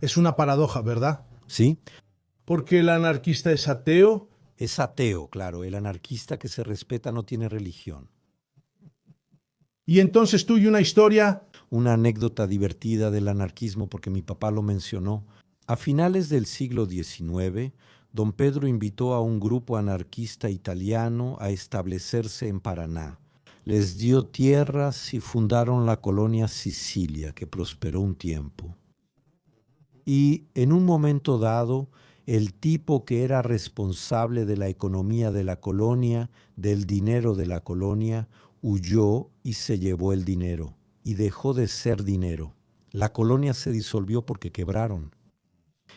Es una paradoja, ¿verdad? ¿Sí? Porque el anarquista es ateo. Es ateo, claro. El anarquista que se respeta no tiene religión. Y entonces tú y una historia. Una anécdota divertida del anarquismo porque mi papá lo mencionó. A finales del siglo XIX, don Pedro invitó a un grupo anarquista italiano a establecerse en Paraná. Les dio tierras y fundaron la colonia Sicilia, que prosperó un tiempo. Y en un momento dado, el tipo que era responsable de la economía de la colonia, del dinero de la colonia, huyó y se llevó el dinero, y dejó de ser dinero. La colonia se disolvió porque quebraron.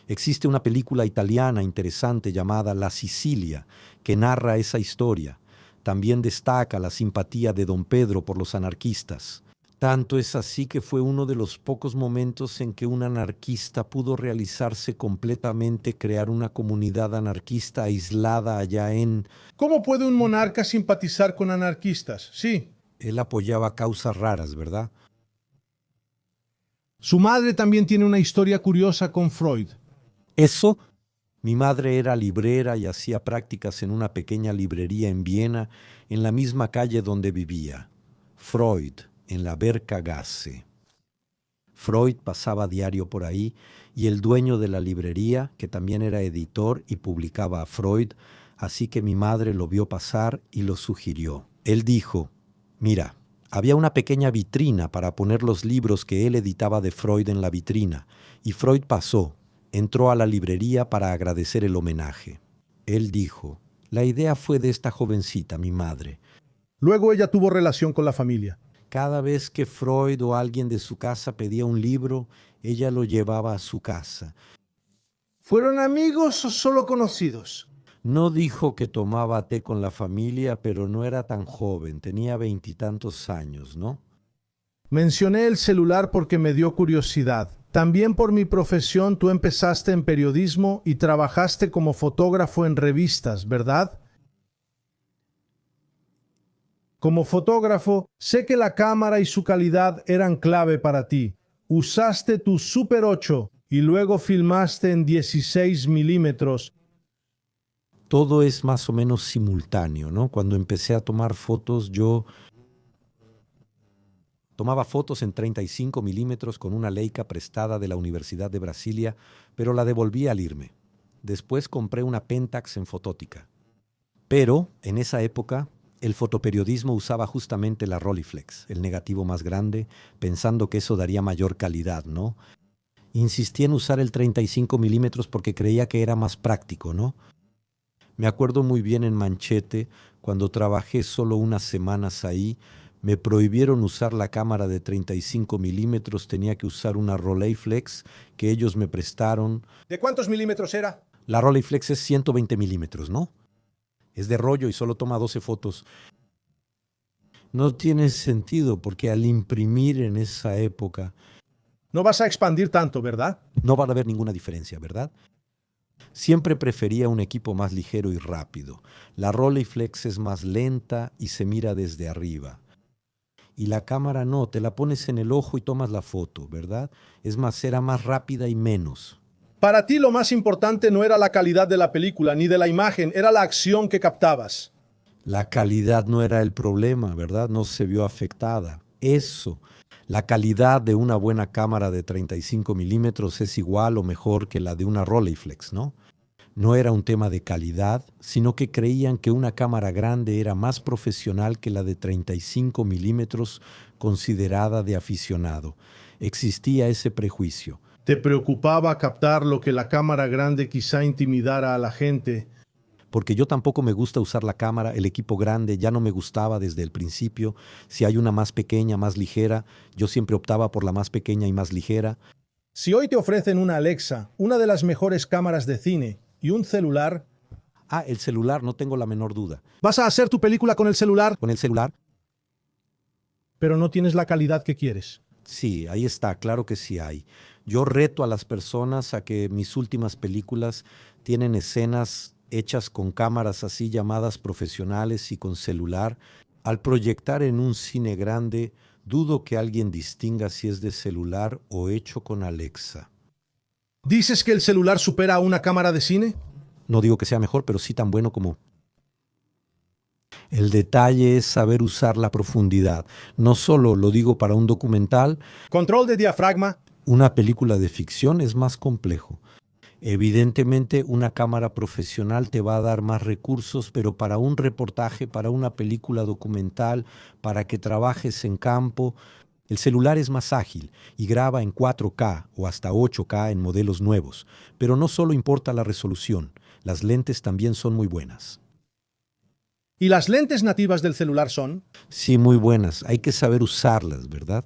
Existe una película italiana interesante llamada La Sicilia, que narra esa historia. También destaca la simpatía de don Pedro por los anarquistas. Tanto es así que fue uno de los pocos momentos en que un anarquista pudo realizarse completamente, crear una comunidad anarquista aislada allá en... ¿Cómo puede un monarca simpatizar con anarquistas? Sí. Él apoyaba causas raras, ¿verdad? Su madre también tiene una historia curiosa con Freud. Eso, mi madre era librera y hacía prácticas en una pequeña librería en Viena, en la misma calle donde vivía. Freud, en la Berggasse. Freud pasaba diario por ahí y el dueño de la librería, que también era editor y publicaba a Freud, así que mi madre lo vio pasar y lo sugirió. Él dijo, mira, había una pequeña vitrina para poner los libros que él editaba de Freud en la vitrina, y Freud pasó, entró a la librería para agradecer el homenaje. Él dijo, la idea fue de esta jovencita, mi madre. Luego ella tuvo relación con la familia. Cada vez que Freud o alguien de su casa pedía un libro, ella lo llevaba a su casa. ¿Fueron amigos o solo conocidos? No dijo que tomaba té con la familia, pero no era tan joven, tenía 20 y tantos años, ¿no? Mencioné el celular porque me dio curiosidad. También por mi profesión tú empezaste en periodismo y trabajaste como fotógrafo en revistas, ¿verdad? Como fotógrafo, sé que la cámara y su calidad eran clave para ti. Usaste tu Super 8 y luego filmaste en 16 milímetros. Todo es más o menos simultáneo, ¿no? Cuando empecé a tomar fotos, yo tomaba fotos en 35 milímetros con una Leica prestada de la Universidad de Brasilia, pero la devolví al irme. Después compré una Pentax en fotótica. Pero, en esa época, el fotoperiodismo usaba justamente la Rolleiflex, el negativo más grande, pensando que eso daría mayor calidad, ¿no? Insistí en usar el 35 milímetros porque creía que era más práctico, ¿no? Me acuerdo muy bien en Manchete, cuando trabajé solo unas semanas ahí, me prohibieron usar la cámara de 35 milímetros, tenía que usar una Rolleiflex que ellos me prestaron. ¿De cuántos milímetros era? La Rolleiflex es 120 milímetros, ¿no? Es de rollo y solo toma 12 fotos. No tiene sentido porque al imprimir en esa época No vas a expandir tanto, ¿verdad? no va a haber ninguna diferencia, ¿verdad? Siempre prefería un equipo más ligero y rápido. La Rolleiflex es más lenta y se mira desde arriba. Y la cámara no, te la pones en el ojo y tomas la foto, ¿verdad? Es más, era más rápida y menos. Para ti lo más importante no era la calidad de la película ni de la imagen, era la acción que captabas. La calidad no era el problema, ¿verdad? No se vio afectada. Eso, la calidad de una buena cámara de 35 milímetros es igual o mejor que la de una Rolleiflex, ¿no? No era un tema de calidad, sino que creían que una cámara grande era más profesional que la de 35 milímetros considerada de aficionado. Existía ese prejuicio. ¿Te preocupaba captar lo que la cámara grande quizá intimidara a la gente? Porque yo tampoco me gusta usar la cámara, el equipo grande ya no me gustaba desde el principio. Si hay una más pequeña, más ligera, yo siempre optaba por la más pequeña y más ligera. Si hoy te ofrecen una Alexa, una de las mejores cámaras de cine, y un celular, Ah, el celular, no tengo la menor duda. ¿vas a hacer tu película con el celular? Con el celular, Pero no tienes la calidad que quieres. sí, ahí está, claro que sí hay. Yo reto a las personas a que mis últimas películas tienen escenas hechas con cámaras así llamadas profesionales y con celular. Al proyectar en un cine grande, dudo que alguien distinga si es de celular o hecho con Alexa. ¿Dices que el celular supera a una cámara de cine? No digo que sea mejor, pero sí tan bueno como... El detalle es saber usar la profundidad. No solo lo digo para un documental, Control de diafragma. una película de ficción es más complejo. Evidentemente, una cámara profesional te va a dar más recursos, pero para un reportaje, para una película documental, para que trabajes en campo, el celular es más ágil y graba en 4K o hasta 8K en modelos nuevos. Pero no solo importa la resolución, las lentes también son muy buenas. ¿Y las lentes nativas del celular son? Sí, muy buenas. Hay que saber usarlas, ¿verdad?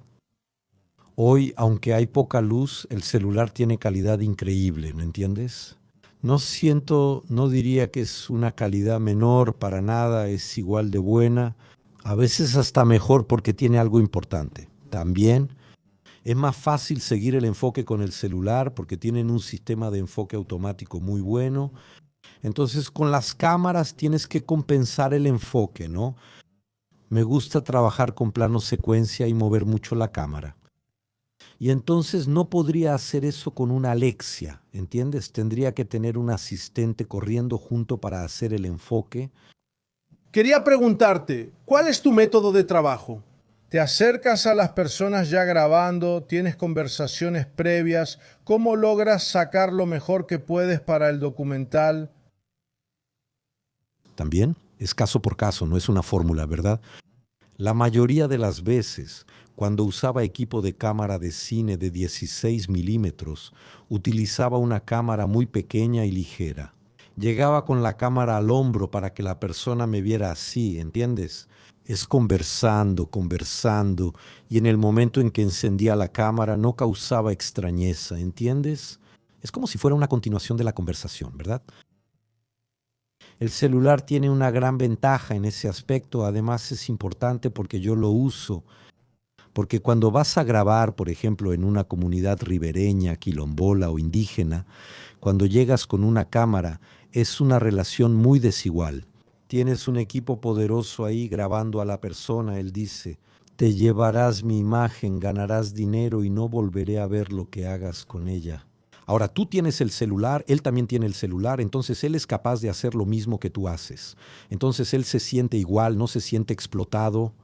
Hoy, aunque hay poca luz, el celular tiene calidad increíble, ¿no entiendes? No diría que es una calidad menor, para nada, es igual de buena. A veces hasta mejor porque tiene algo importante. También es más fácil seguir el enfoque con el celular porque tienen un sistema de enfoque automático muy bueno. Entonces, con las cámaras tienes que compensar el enfoque, ¿no? Me gusta trabajar con plano secuencia y mover mucho la cámara. Y entonces no podría hacer eso con una Alexia, ¿entiendes? Tendría que tener un asistente corriendo junto para hacer el enfoque. Quería preguntarte, ¿cuál es tu método de trabajo? Te acercas a las personas ya grabando, tienes conversaciones previas, ¿cómo logras sacar lo mejor que puedes para el documental? También es caso por caso, no es una fórmula, ¿verdad? La mayoría de las veces, cuando usaba equipo de cámara de cine de 16 milímetros, utilizaba una cámara muy pequeña y ligera. Llegaba con la cámara al hombro para que la persona me viera así, ¿entiendes? Es conversando, conversando, y en el momento en que encendía la cámara no causaba extrañeza, ¿entiendes? Es como si fuera una continuación de la conversación, ¿verdad? El celular tiene una gran ventaja en ese aspecto, además es importante porque yo lo uso, porque cuando vas a grabar, por ejemplo, en una comunidad ribereña, quilombola o indígena, cuando llegas con una cámara, es una relación muy desigual. Tienes un equipo poderoso ahí grabando a la persona, él dice, te llevarás mi imagen, ganarás dinero y no volveré a ver lo que hagas con ella. Ahora, tú tienes el celular, él también tiene el celular, entonces él es capaz de hacer lo mismo que tú haces. Entonces él se siente igual, no se siente explotado.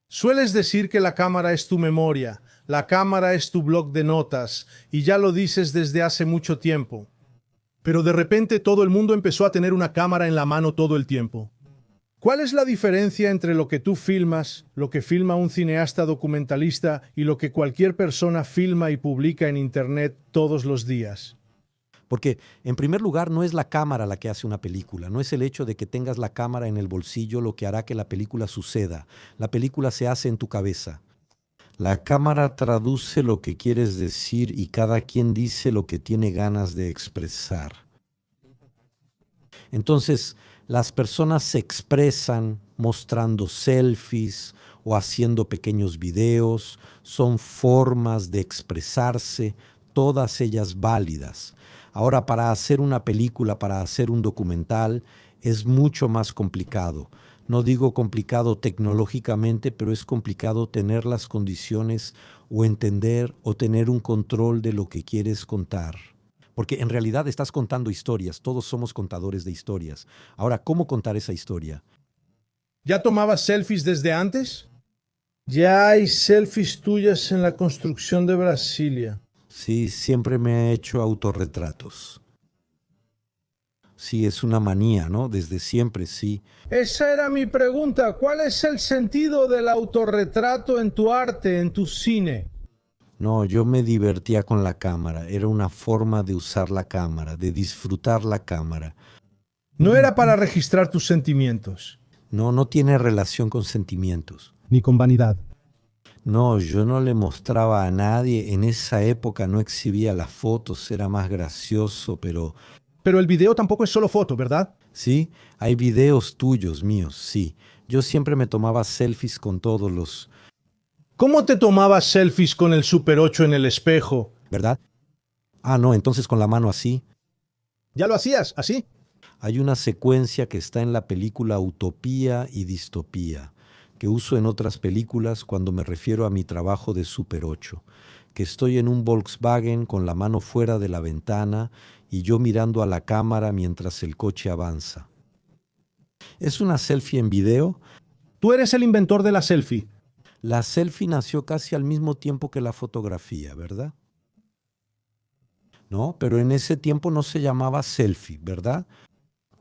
Sueles decir que la cámara es tu memoria, la cámara es tu bloc de notas, y ya lo dices desde hace mucho tiempo. Pero de repente todo el mundo empezó a tener una cámara en la mano todo el tiempo. ¿Cuál es la diferencia entre lo que tú filmas, lo que filma un cineasta documentalista y lo que cualquier persona filma y publica en Internet todos los días? Porque, en primer lugar, no es la cámara la que hace una película, no es el hecho de que tengas la cámara en el bolsillo lo que hará que la película suceda. La película se hace en tu cabeza. La cámara traduce lo que quieres decir y cada quien dice lo que tiene ganas de expresar. Entonces, las personas se expresan mostrando selfies o haciendo pequeños videos, son formas de expresarse, todas ellas válidas. Ahora, para hacer una película, para hacer un documental, es mucho más complicado. No digo complicado tecnológicamente, pero es complicado tener las condiciones o entender o tener un control de lo que quieres contar. Porque en realidad estás contando historias, todos somos contadores de historias. Ahora, ¿cómo contar esa historia? ¿Ya tomabas selfies desde antes? Ya hay selfies tuyas en la construcción de Brasilia. Sí, siempre me he hecho autorretratos. Sí, es una manía, ¿no? Desde siempre, sí. Esa era mi pregunta. ¿Cuál es el sentido del autorretrato en tu arte, en tu cine? No, yo me divertía con la cámara. Era una forma de usar la cámara, de disfrutar la cámara. No era para registrar tus sentimientos. No, no tiene relación con sentimientos. Ni con vanidad. No, yo no le mostraba a nadie. En esa época no exhibía las fotos, era más gracioso, pero... Pero el video tampoco es solo foto, ¿verdad? Sí, hay videos tuyos, míos, sí. Yo siempre me tomaba selfies con todos los... ¿Cómo te tomabas selfies con el Super 8 en el espejo? ¿Verdad? Ah, no, entonces con la mano así. ¿Ya lo hacías así? Hay una secuencia que está en la película Utopía y Distopía, que uso en otras películas cuando me refiero a mi trabajo de Super 8, que estoy en un Volkswagen con la mano fuera de la ventana y yo mirando a la cámara mientras el coche avanza. ¿Es una selfie en video? Tú eres el inventor de la selfie. La selfie nació casi al mismo tiempo que la fotografía, ¿verdad? No, pero en ese tiempo no se llamaba selfie, ¿verdad?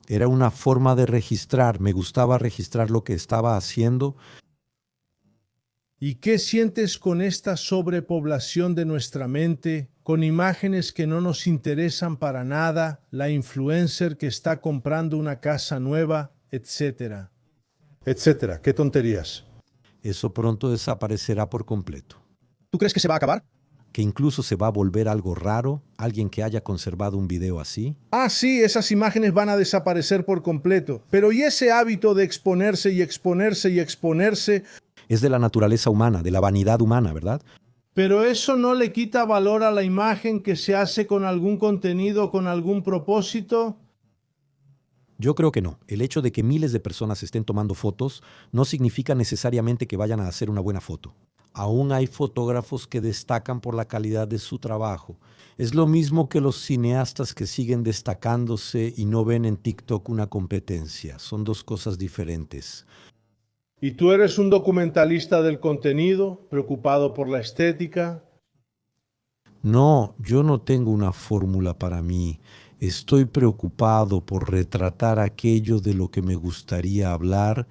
Era una forma de registrar. Me gustaba registrar lo que estaba haciendo. ¿Y qué sientes con esta sobrepoblación de nuestra mente, con imágenes que no nos interesan para nada, la influencer que está comprando una casa nueva, etcétera? Etcétera, qué tonterías. Eso pronto desaparecerá por completo. ¿Tú crees que se va a acabar? Que incluso se va a volver algo raro, alguien que haya conservado un video así. Ah, sí, esas imágenes van a desaparecer por completo. Pero ¿y ese hábito de exponerse y exponerse y exponerse? Es de la naturaleza humana, de la vanidad humana, ¿verdad? Pero eso no le quita valor a la imagen que se hace con algún contenido, con algún propósito. Yo creo que no. El hecho de que miles de personas estén tomando fotos no significa necesariamente que vayan a hacer una buena foto. Aún hay fotógrafos que destacan por la calidad de su trabajo. Es lo mismo que los cineastas que siguen destacándose y no ven en TikTok una competencia. Son dos cosas diferentes. ¿Y tú eres un documentalista del contenido, preocupado por la estética? No, yo no tengo una fórmula para mí. Estoy preocupado por retratar aquello de lo que me gustaría hablar.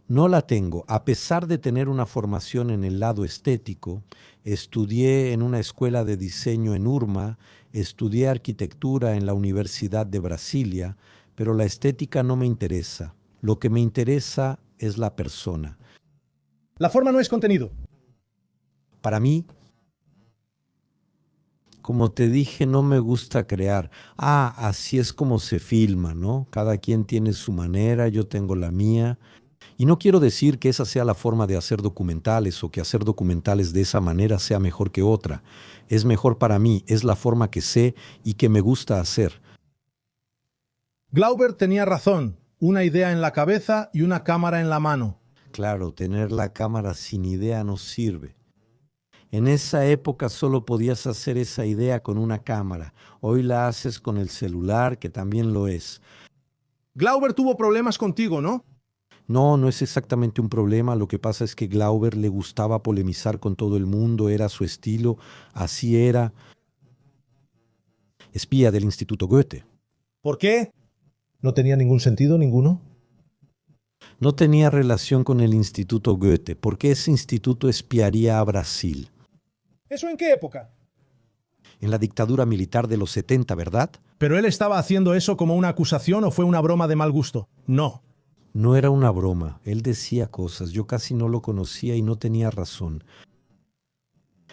No la tengo. A pesar de tener una formación en el lado estético, estudié en una escuela de diseño en Urma, estudié arquitectura en la Universidad de Brasilia, pero la estética no me interesa. Lo que me interesa es la persona. La forma no es contenido. Para mí, como te dije, no me gusta crear. Así es como se filma, ¿no? Cada quien tiene su manera, yo tengo la mía. Y no quiero decir que esa sea la forma de hacer documentales o que hacer documentales de esa manera sea mejor que otra. Es mejor para mí, es la forma que sé y que me gusta hacer. Glauber tenía razón. Una idea en la cabeza y una cámara en la mano. Claro, tener la cámara sin idea no sirve. En esa época solo podías hacer esa idea con una cámara. Hoy la haces con el celular, que también lo es. Glauber tuvo problemas contigo, ¿no? No, no es exactamente un problema. Lo que pasa es que Glauber le gustaba polemizar con todo el mundo, era su estilo, así era. Espía del Instituto Goethe. ¿Por qué? ¿No tenía ningún sentido ninguno? No tenía relación con el Instituto Goethe, porque ese instituto espiaría a Brasil. ¿Eso en qué época? En la dictadura militar de los 70, ¿verdad? ¿Pero él estaba haciendo eso como una acusación o fue una broma de mal gusto? No. No era una broma, él decía cosas, yo casi no lo conocía y no tenía razón.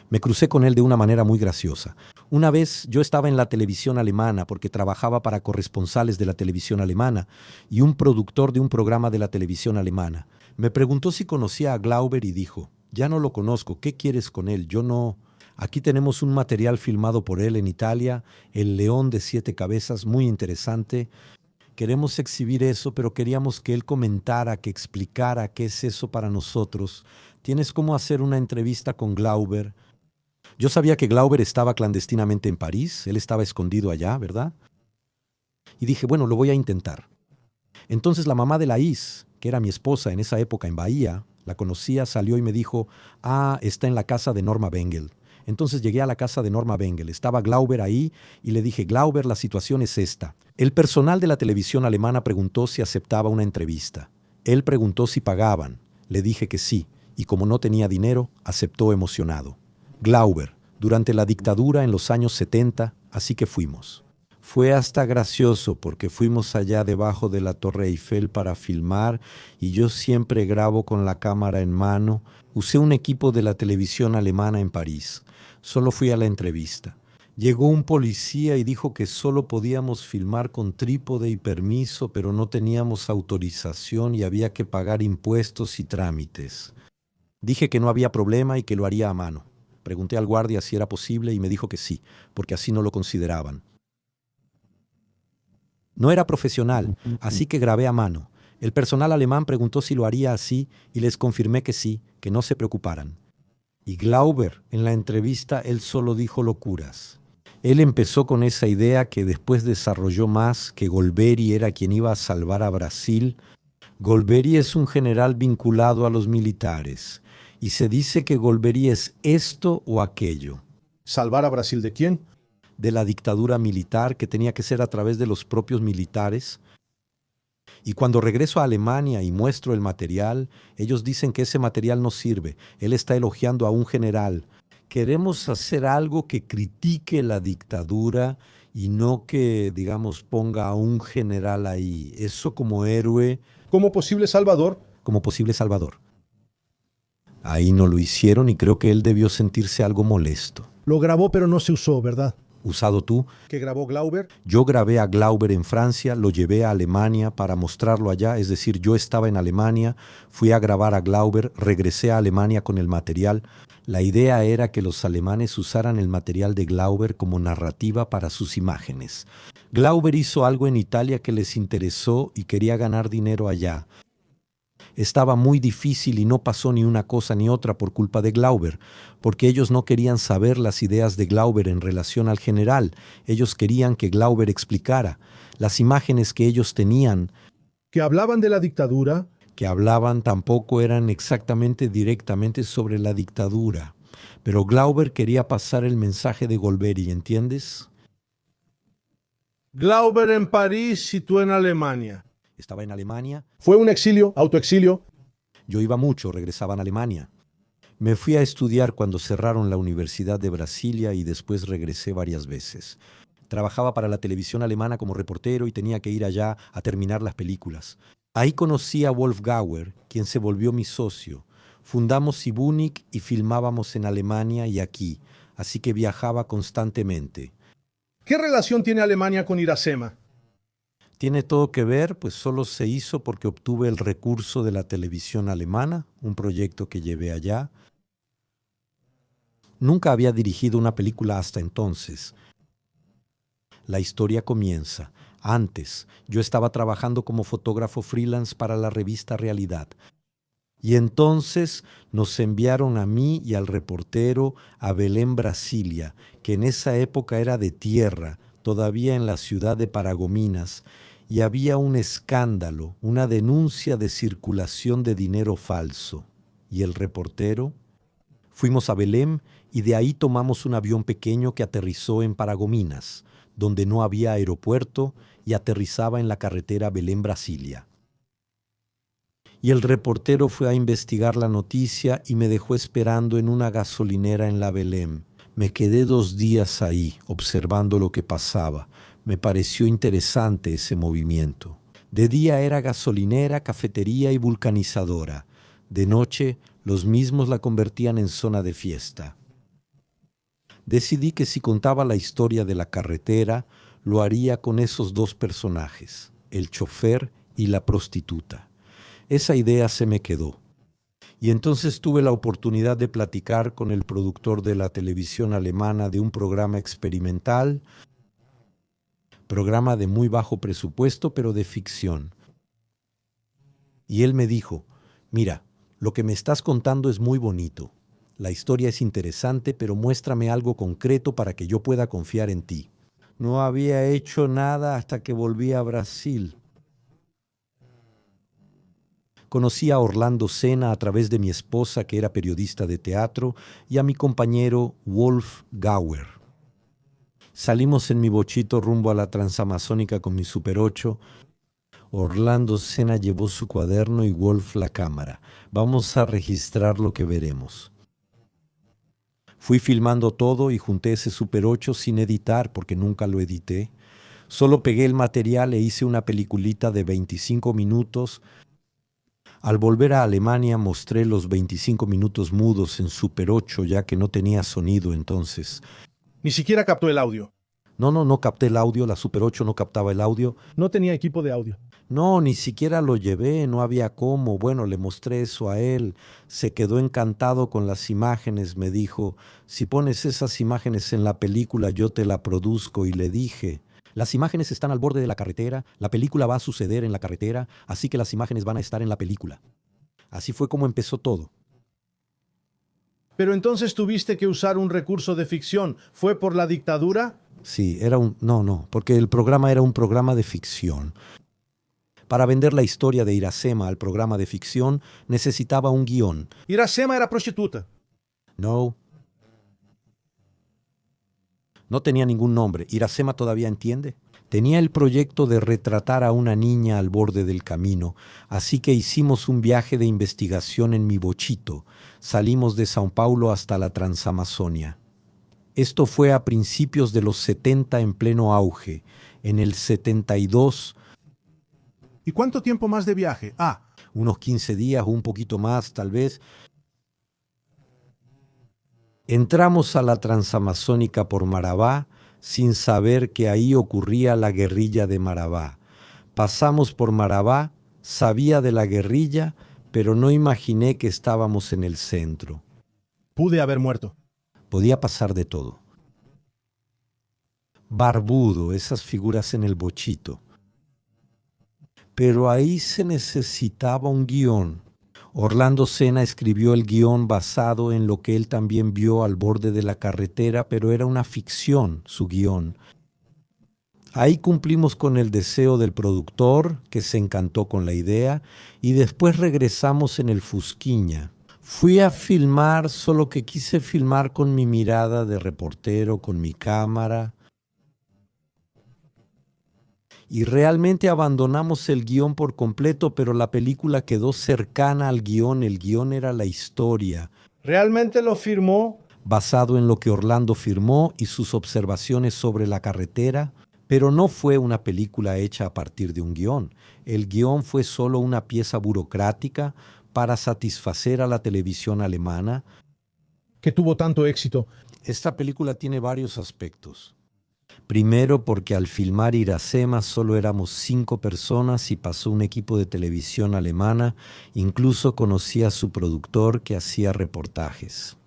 Me crucé con él de una manera muy graciosa. Una vez yo estaba en la televisión alemana porque trabajaba para corresponsales de la televisión alemana y un productor de un programa de la televisión alemana. Me preguntó si conocía a Glauber y dijo, ya no lo conozco, ¿qué quieres con él? Yo no. Aquí tenemos un material filmado por él en Italia, El León de 7 Cabezas, muy interesante. Queremos exhibir eso, pero queríamos que él comentara, que explicara qué es eso para nosotros. ¿Tienes cómo hacer una entrevista con Glauber? Yo sabía que Glauber estaba clandestinamente en París, él estaba escondido allá, ¿verdad? Y dije, bueno, lo voy a intentar. Entonces la mamá de Laís, que era mi esposa en esa época en Bahía, la conocía, salió y me dijo, está en la casa de Norma Bengel. Entonces llegué a la casa de Norma Bengel, estaba Glauber ahí y le dije, Glauber, la situación es esta. El personal de la televisión alemana preguntó si aceptaba una entrevista. Él preguntó si pagaban. Le dije que sí, y como no tenía dinero, aceptó emocionado. Glauber, durante la dictadura en los años 70, así que fuimos. Fue hasta gracioso porque fuimos allá debajo de la Torre Eiffel para filmar y yo siempre grabo con la cámara en mano. Usé un equipo de la televisión alemana en París. Solo fui a la entrevista. Llegó un policía y dijo que solo podíamos filmar con trípode y permiso, pero no teníamos autorización y había que pagar impuestos y trámites. Dije que no había problema y que lo haría a mano. Pregunté al guardia si era posible y me dijo que sí, porque así no lo consideraban. No era profesional, así que grabé a mano. El personal alemán preguntó si lo haría así y les confirmé que sí, que no se preocuparan. Y Glauber, en la entrevista, él solo dijo locuras. Él empezó con esa idea que después desarrolló más, que Golbery era quien iba a salvar a Brasil. Golbery es un general vinculado a los militares. Y se dice que Golbery es esto o aquello. ¿Salvar a Brasil de quién? De la dictadura militar, que tenía que ser a través de los propios militares. Y cuando regreso a Alemania y muestro el material, ellos dicen que ese material no sirve. Él está elogiando a un general. Queremos hacer algo que critique la dictadura y no que, digamos, ponga a un general ahí. Eso como héroe. ¿Como posible salvador? Como posible salvador. Ahí no lo hicieron y creo que él debió sentirse algo molesto. Lo grabó pero no se usó, ¿verdad? ¿Usado tú? ¿Que grabó Glauber? Yo grabé a Glauber en Francia, lo llevé a Alemania para mostrarlo allá, es decir, yo estaba en Alemania, fui a grabar a Glauber, regresé a Alemania con el material. La idea era que los alemanes usaran el material de Glauber como narrativa para sus imágenes. Glauber hizo algo en Italia que les interesó y quería ganar dinero allá. Estaba muy difícil y no pasó ni una cosa ni otra por culpa de Glauber, porque ellos no querían saber las ideas de Glauber en relación al general. Ellos querían que Glauber explicara. Las imágenes que ellos tenían ¿Que hablaban de la dictadura? Que hablaban tampoco eran exactamente directamente sobre la dictadura. Pero Glauber quería pasar el mensaje de Golbery, ¿entiendes? Glauber en París y tú en Alemania. Estaba en Alemania. ¿Fue un exilio, autoexilio? Yo iba mucho, regresaba a Alemania. Me fui a estudiar cuando cerraron la Universidad de Brasilia y después regresé varias veces. Trabajaba para la televisión alemana como reportero y tenía que ir allá a terminar las películas. Ahí conocí a Wolf Gauer, quien se volvió mi socio. Fundamos Sibunik y filmábamos en Alemania y aquí, así que viajaba constantemente. ¿Qué relación tiene Alemania con Iracema? Tiene todo que ver, pues solo se hizo porque obtuve el recurso de la televisión alemana, un proyecto que llevé allá. Nunca había dirigido una película hasta entonces. La historia comienza. Antes, yo estaba trabajando como fotógrafo freelance para la revista Realidad. Y entonces nos enviaron a mí y al reportero a Belém, Brasilia, que en esa época era de tierra, todavía en la ciudad de Paragominas, y había un escándalo, una denuncia de circulación de dinero falso. ¿Y el reportero? Fuimos a Belém y de ahí tomamos un avión pequeño que aterrizó en Paragominas, donde no había aeropuerto y aterrizaba en la carretera Belém-Brasilia. Y el reportero fue a investigar la noticia y me dejó esperando en una gasolinera en la Belém. Me quedé 2 días ahí, observando lo que pasaba. Me pareció interesante ese movimiento. De día era gasolinera, cafetería y vulcanizadora. De noche, los mismos la convertían en zona de fiesta. Decidí que si contaba la historia de la carretera, lo haría con esos 2 personajes, el chofer y la prostituta. Esa idea se me quedó. Y entonces tuve la oportunidad de platicar con el productor de la televisión alemana de un programa experimental, programa de muy bajo presupuesto, pero de ficción. Y él me dijo, mira, lo que me estás contando es muy bonito. La historia es interesante, pero muéstrame algo concreto para que yo pueda confiar en ti. No había hecho nada hasta que volví a Brasil. Conocí a Orlando Senna a través de mi esposa, que era periodista de teatro, y a mi compañero Wolf Gauer. Salimos en mi bochito rumbo a la Transamazónica con mi Super 8. Orlando Senna llevó su cuaderno y Wolf la cámara. Vamos a registrar lo que veremos. Fui filmando todo y junté ese Super 8 sin editar porque nunca lo edité. Solo pegué el material e hice una peliculita de 25 minutos. Al volver a Alemania mostré los 25 minutos mudos en Super 8 ya que no tenía sonido entonces. Ni siquiera captó el audio. No capté el audio, la Super 8 no captaba el audio. No tenía equipo de audio. No, ni siquiera lo llevé, no había cómo. Bueno, le mostré eso a él. Se quedó encantado con las imágenes, me dijo, si pones esas imágenes en la película yo te la produzco. Y le dije, las imágenes están al borde de la carretera, la película va a suceder en la carretera, así que las imágenes van a estar en la película. Así fue como empezó todo. Pero entonces tuviste que usar un recurso de ficción. ¿Fue por la dictadura? Sí, porque el programa era un programa de ficción. Para vender la historia de Iracema al programa de ficción necesitaba un guión. Iracema era prostituta. No tenía ningún nombre. ¿Iracema todavía entiende? Tenía el proyecto de retratar a una niña al borde del camino, así que hicimos un viaje de investigación en mi bochito. Salimos de São Paulo hasta la Transamazonia. Esto fue a principios de los 70 en pleno auge. En el 72... ¿Y cuánto tiempo más de viaje? Unos 15 días o un poquito más, tal vez. Entramos a la Transamazónica por Marabá sin saber que ahí ocurría la guerrilla de Marabá. Pasamos por Marabá, sabía de la guerrilla, pero no imaginé que estábamos en el centro. Pude haber muerto. Podía pasar de todo. Barbudo, esas figuras en el bochito. Pero ahí se necesitaba un guión. Orlando Senna escribió el guión basado en lo que él también vio al borde de la carretera, pero era una ficción, su guión. Ahí cumplimos con el deseo del productor, que se encantó con la idea, y después regresamos en el Fusquiña. Fui a filmar, solo que quise filmar con mi mirada de reportero, con mi cámara. Y realmente abandonamos el guión por completo, pero la película quedó cercana al guión. El guión era la historia, ¿Realmente lo firmó? basado en lo que Orlando firmó y sus observaciones sobre la carretera, pero no fue una película hecha a partir de un guión. El guión fue solo una pieza burocrática para satisfacer a la televisión alemana. Que tuvo tanto éxito. Esta película tiene varios aspectos. Primero, porque al filmar Iracema solo éramos 5 personas y pasó un equipo de televisión alemana. Incluso conocí a su productor que hacía reportajes.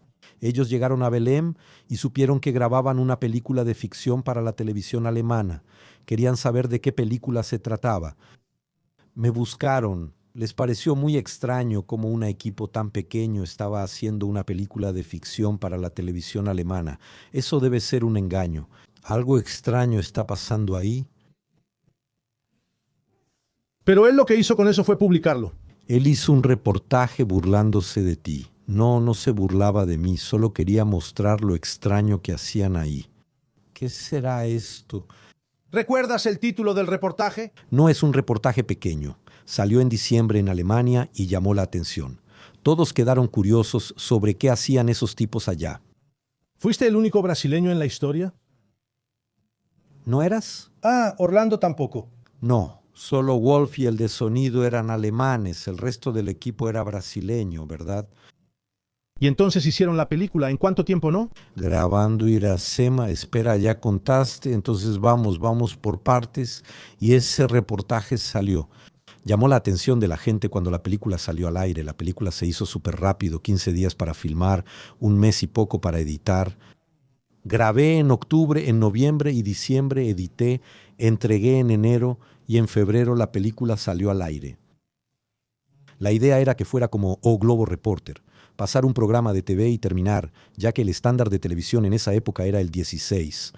Ellos llegaron a Belém y supieron que grababan una película de ficción para la televisión alemana. Querían saber de qué película se trataba. Me buscaron. Les pareció muy extraño cómo un equipo tan pequeño estaba haciendo una película de ficción para la televisión alemana. Eso debe ser un engaño. Algo extraño está pasando ahí. Pero él lo que hizo con eso fue publicarlo. Él hizo un reportaje burlándose de ti. No, no se burlaba de mí, solo quería mostrar lo extraño que hacían ahí. ¿Qué será esto? ¿Recuerdas el título del reportaje? No es un reportaje pequeño. Salió en diciembre en Alemania y llamó la atención. Todos quedaron curiosos sobre qué hacían esos tipos allá. ¿Fuiste el único brasileño en la historia? ¿No eras? Ah, Orlando tampoco. No, solo Wolf y el de sonido eran alemanes, el resto del equipo era brasileño, ¿verdad? Y entonces hicieron la película. ¿En cuánto tiempo no? Grabando Iracema, espera, ya contaste, entonces vamos por partes, y ese reportaje salió. Llamó la atención de la gente cuando la película salió al aire. La película se hizo súper rápido, 15 días para filmar, un mes y poco para editar. Grabé en octubre, en noviembre y diciembre edité, entregué en enero y en febrero la película salió al aire. La idea era que fuera como O Globo Reporter, pasar un programa de TV y terminar, ya que el estándar de televisión en esa época era el 16.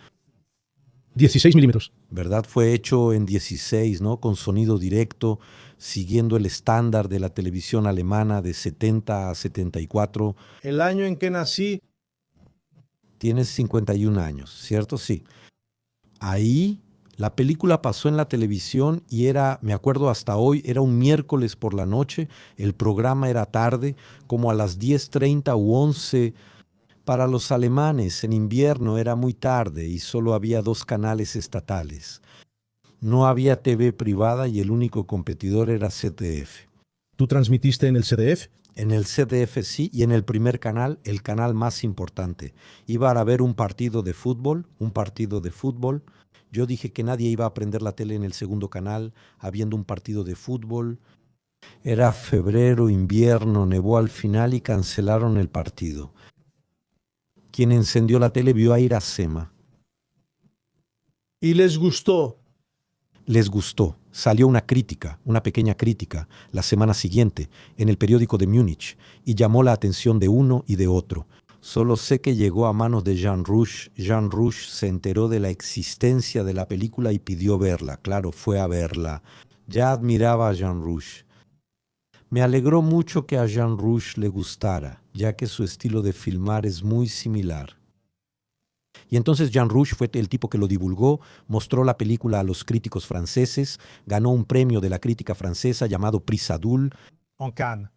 16 milímetros. ¿Verdad? Fue hecho en 16, ¿no? Con sonido directo, siguiendo el estándar de la televisión alemana de 70 a 74. El año en que nací. Tienes 51 años, ¿cierto? Sí. Ahí la película pasó en la televisión y era, me acuerdo hasta hoy, era un miércoles por la noche, el programa era tarde, como a las 10:30 u 11. Para los alemanes en invierno era muy tarde y solo había 2 canales estatales. No había TV privada y el único competidor era ZDF. ¿Tú transmitiste en el CDF? En el ZDF sí, y en el primer canal, el canal más importante. Iba a haber un partido de fútbol. Yo dije que nadie iba a prender la tele en el segundo canal, habiendo un partido de fútbol. Era febrero, invierno, nevó al final y cancelaron el partido. Quien encendió la tele vio a Iracema. Y les gustó. Les gustó. Salió una crítica, una pequeña crítica, la semana siguiente, en el periódico de Múnich, y llamó la atención de uno y de otro. Solo sé que llegó a manos de Jean Rouch. Jean Rouch se enteró de la existencia de la película y pidió verla. Claro, fue a verla. Ya admiraba a Jean Rouch. Me alegró mucho que a Jean Rouch le gustara, ya que su estilo de filmar es muy similar. Y entonces Jean Rouch fue el tipo que lo divulgó, mostró la película a los críticos franceses, ganó un premio de la crítica francesa llamado Prix Sadul. En Cannes.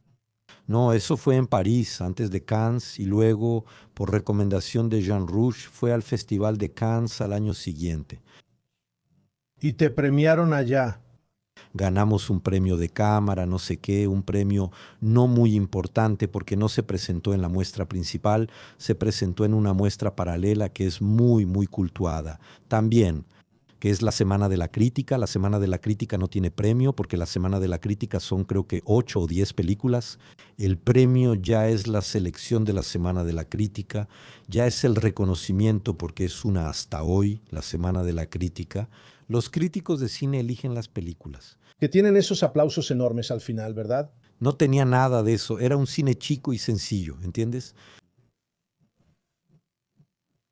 No, eso fue en París, antes de Cannes, y luego, por recomendación de Jean Rouch, fue al Festival de Cannes al año siguiente. Y te premiaron allá. Ganamos un premio de cámara, no sé qué, un premio no muy importante porque no se presentó en la muestra principal, se presentó en una muestra paralela que es muy, muy cultuada. También, que es la Semana de la Crítica. La Semana de la Crítica no tiene premio porque la Semana de la Crítica son creo que 8 o 10 películas. El premio ya es la selección de la Semana de la Crítica, ya es el reconocimiento porque es una hasta hoy, la Semana de la Crítica. Los críticos de cine eligen las películas. Que tienen esos aplausos enormes al final, ¿verdad? No tenía nada de eso, era un cine chico y sencillo, ¿entiendes?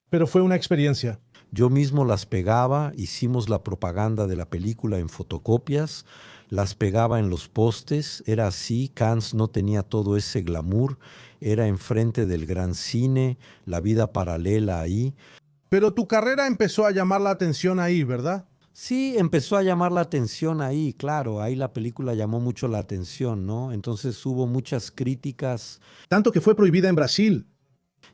Pero fue una experiencia. Yo mismo las pegaba, hicimos la propaganda de la película en fotocopias, las pegaba en los postes, era así, Cannes no tenía todo ese glamour, era enfrente del gran cine, la vida paralela ahí. Pero tu carrera empezó a llamar la atención ahí, ¿verdad? Sí, empezó a llamar la atención ahí, claro, ahí la película llamó mucho la atención, ¿no? Entonces hubo muchas críticas. Tanto que fue prohibida en Brasil.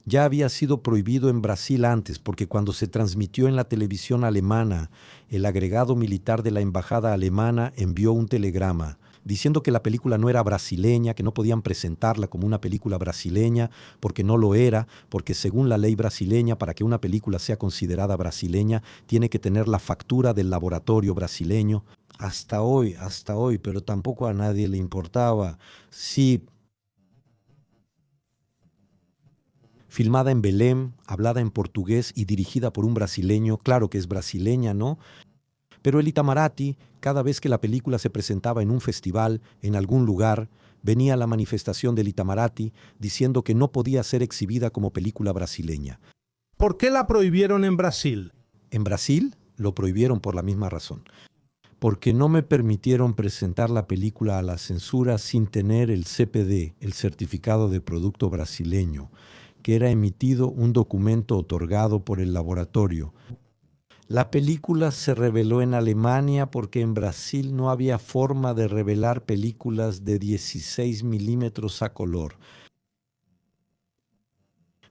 Ya había sido prohibido en Brasil antes, porque cuando se transmitió en la televisión alemana, el agregado militar de la embajada alemana envió un telegrama diciendo que la película no era brasileña, que no podían presentarla como una película brasileña, porque no lo era, porque según la ley brasileña, para que una película sea considerada brasileña, tiene que tener la factura del laboratorio brasileño. Hasta hoy, pero tampoco a nadie le importaba. Sí, filmada en Belém, hablada en portugués y dirigida por un brasileño, claro que es brasileña, ¿no? Pero el Itamaraty, cada vez que la película se presentaba en un festival, en algún lugar, venía la manifestación del Itamaraty diciendo que no podía ser exhibida como película brasileña. ¿Por qué la prohibieron en Brasil? En Brasil lo prohibieron por la misma razón. Porque no me permitieron presentar la película a la censura sin tener el CPD, el certificado de producto brasileño, que era emitido un documento otorgado por el laboratorio. La película se reveló en Alemania porque en Brasil no había forma de revelar películas de 16 milímetros a color.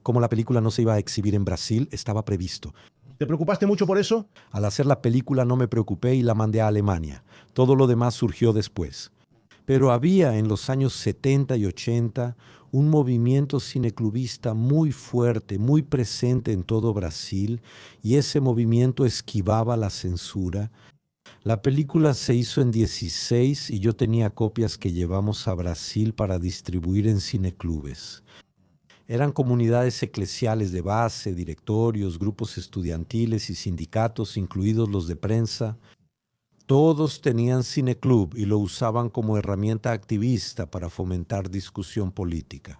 Como la película no se iba a exhibir en Brasil, estaba previsto. ¿Te preocupaste mucho por eso? Al hacer la película no me preocupé y la mandé a Alemania. Todo lo demás surgió después. Pero había en los años 70 y 80 un movimiento cineclubista muy fuerte, muy presente en todo Brasil, y ese movimiento esquivaba la censura. La película se hizo en 16 y yo tenía copias que llevamos a Brasil para distribuir en cineclubes. Eran comunidades eclesiales de base, directorios, grupos estudiantiles y sindicatos, incluidos los de prensa. Todos tenían cineclub y lo usaban como herramienta activista para fomentar discusión política.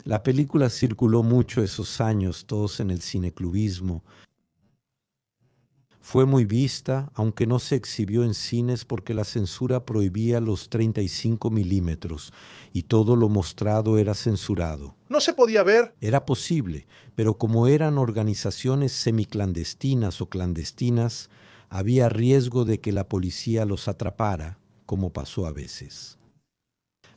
La película circuló mucho esos años, todos en el cineclubismo. Fue muy vista, aunque no se exhibió en cines porque la censura prohibía los 35 milímetros y todo lo mostrado era censurado. ¿No se podía ver? Era posible, pero como eran organizaciones semiclandestinas o clandestinas, había riesgo de que la policía los atrapara, como pasó a veces.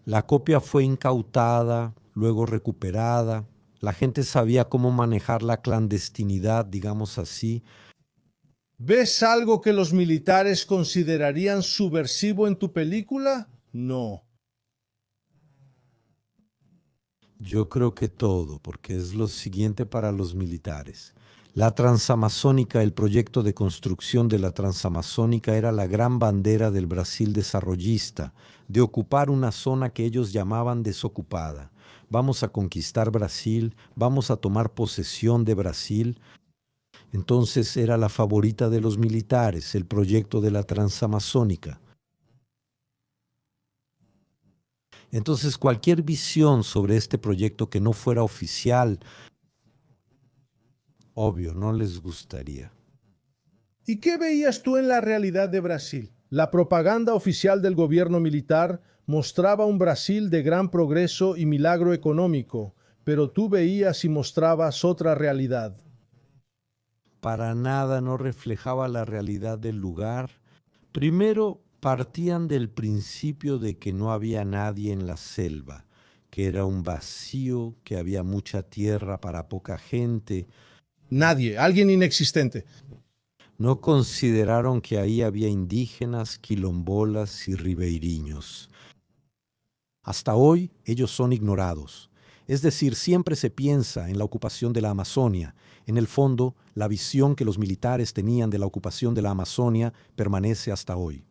La copia fue incautada, luego recuperada. La gente sabía cómo manejar la clandestinidad, digamos así. ¿Ves algo que los militares considerarían subversivo en tu película? No. Yo creo que todo, porque es lo siguiente para los militares. La transamazónica, el proyecto de construcción de la transamazónica era la gran bandera del Brasil desarrollista, de ocupar una zona que ellos llamaban desocupada. Vamos a conquistar Brasil, vamos a tomar posesión de Brasil. Entonces era la favorita de los militares, el proyecto de la transamazónica. Entonces cualquier visión sobre este proyecto que no fuera oficial, obvio, no les gustaría. ¿Y qué veías tú en la realidad de Brasil? La propaganda oficial del gobierno militar mostraba un Brasil de gran progreso y milagro económico, pero tú veías y mostrabas otra realidad. Para nada no reflejaba la realidad del lugar. Primero, partían del principio de que no había nadie en la selva, que era un vacío, que había mucha tierra para poca gente. Nadie, alguien inexistente. No consideraron que ahí había indígenas, quilombolas y ribeiriños. Hasta hoy ellos son ignorados. Es decir, siempre se piensa en la ocupación de la Amazonia. En el fondo, la visión que los militares tenían de la ocupación de la Amazonia permanece hasta hoy.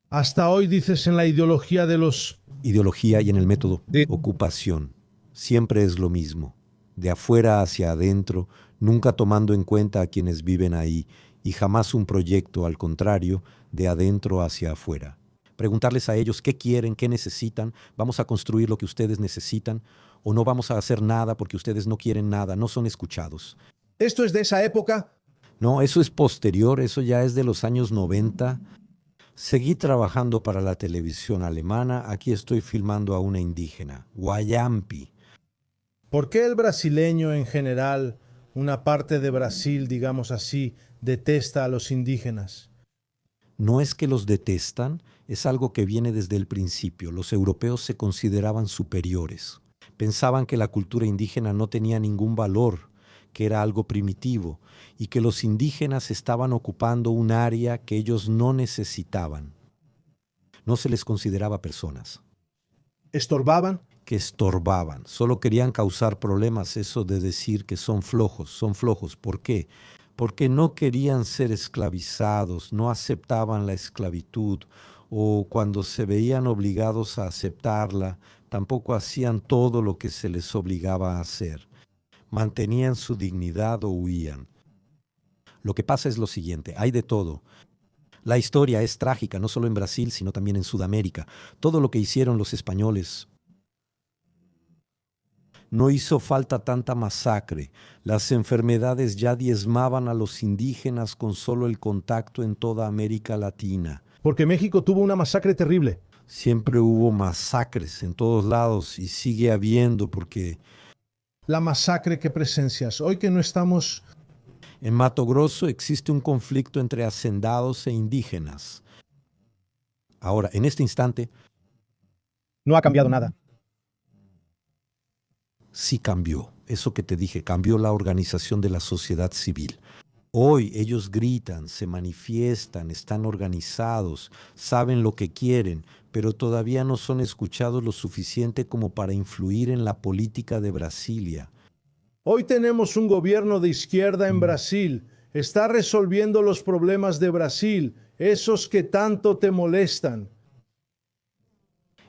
Hasta hoy dices en la ideología de los... Ideología y en el método de ocupación. Siempre es lo mismo. De afuera hacia adentro, nunca tomando en cuenta a quienes viven ahí, y jamás un proyecto, al contrario, de adentro hacia afuera. Preguntarles a ellos qué quieren, qué necesitan, vamos a construir lo que ustedes necesitan, o no vamos a hacer nada porque ustedes no quieren nada, no son escuchados. ¿Esto es de esa época? No, eso es posterior, eso ya es de los años 90. Seguí trabajando para la televisión alemana. Aquí estoy filmando a una indígena, Guayampi. ¿Por qué el brasileño en general, una parte de Brasil, digamos así, detesta a los indígenas? No es que los detestan, es algo que viene desde el principio. Los europeos se consideraban superiores. Pensaban que la cultura indígena no tenía ningún valor, que era algo primitivo, y que los indígenas estaban ocupando un área que ellos no necesitaban. No se les consideraba personas. ¿Estorbaban? Que estorbaban, solo querían causar problemas, eso de decir que son flojos, son flojos. ¿Por qué? Porque no querían ser esclavizados, no aceptaban la esclavitud, o cuando se veían obligados a aceptarla, tampoco hacían todo lo que se les obligaba a hacer. Mantenían su dignidad o huían. Lo que pasa es lo siguiente, hay de todo. La historia es trágica, no solo en Brasil, sino también en Sudamérica. Todo lo que hicieron los españoles. No hizo falta tanta masacre. Las enfermedades ya diezmaban a los indígenas con solo el contacto en toda América Latina. Porque México tuvo una masacre terrible. Siempre hubo masacres en todos lados y sigue habiendo porque La masacre que presencias, hoy que no estamos... en Mato Grosso existe un conflicto entre hacendados e indígenas. Ahora, en este instante, No ha cambiado nada. sí cambió. Eso que te dije, cambió la organización de la sociedad civil. Hoy ellos gritan, se manifiestan, están organizados, saben lo que quieren, pero todavía no son escuchados lo suficiente como para influir en la política de Brasilia. Hoy tenemos un gobierno de izquierda en Brasil. Está resolviendo los problemas de Brasil, esos que tanto te molestan.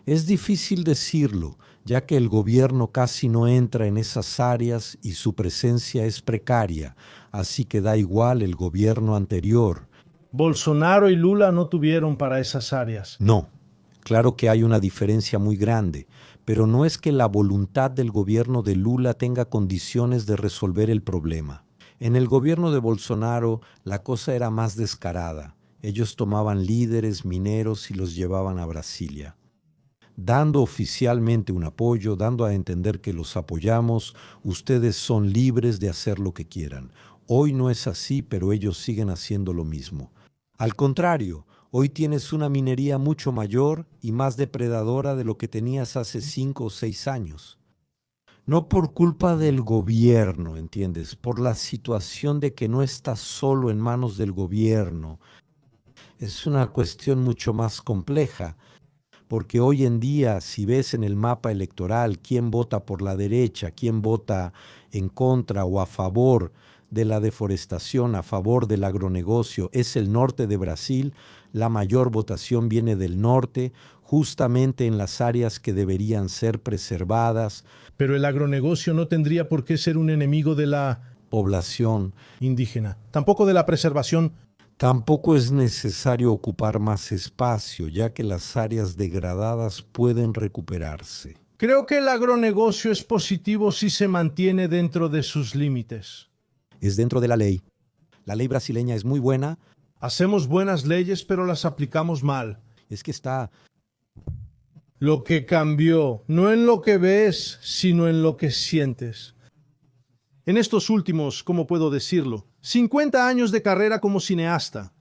Es difícil decirlo, ya que el gobierno casi no entra en esas áreas y su presencia es precaria, así que da igual el gobierno anterior. Bolsonaro y Lula no tuvieron para esas áreas. No, claro que hay una diferencia muy grande, pero no es que la voluntad del gobierno de Lula tenga condiciones de resolver el problema. En el gobierno de Bolsonaro la cosa era más descarada. Ellos tomaban líderes mineros y los llevaban a Brasilia, dando oficialmente un apoyo, dando a entender que los apoyamos, ustedes son libres de hacer lo que quieran. Hoy no es así, pero ellos siguen haciendo lo mismo. Al contrario, hoy tienes una minería mucho mayor y más depredadora de lo que tenías hace 5 o 6 años. No por culpa del gobierno, ¿entiendes? Por la situación de que no estás solo en manos del gobierno. Es una cuestión mucho más compleja. Porque hoy en día, si ves en el mapa electoral quién vota por la derecha, quién vota en contra o a favor de la deforestación, a favor del agronegocio, es el norte de Brasil. La mayor votación viene del norte, justamente en las áreas que deberían ser preservadas. Pero el agronegocio no tendría por qué ser un enemigo de la Población. indígena, tampoco de la preservación. Tampoco es necesario ocupar más espacio, ya que las áreas degradadas pueden recuperarse. Creo que el agronegocio es positivo si se mantiene dentro de sus límites. Es dentro de la ley. La ley brasileña es muy buena. Hacemos buenas leyes, pero las aplicamos mal. Es que está... Lo que cambió, no en lo que ves, sino en lo que sientes. En estos últimos, ¿cómo puedo decirlo? 50 años de carrera como cineasta.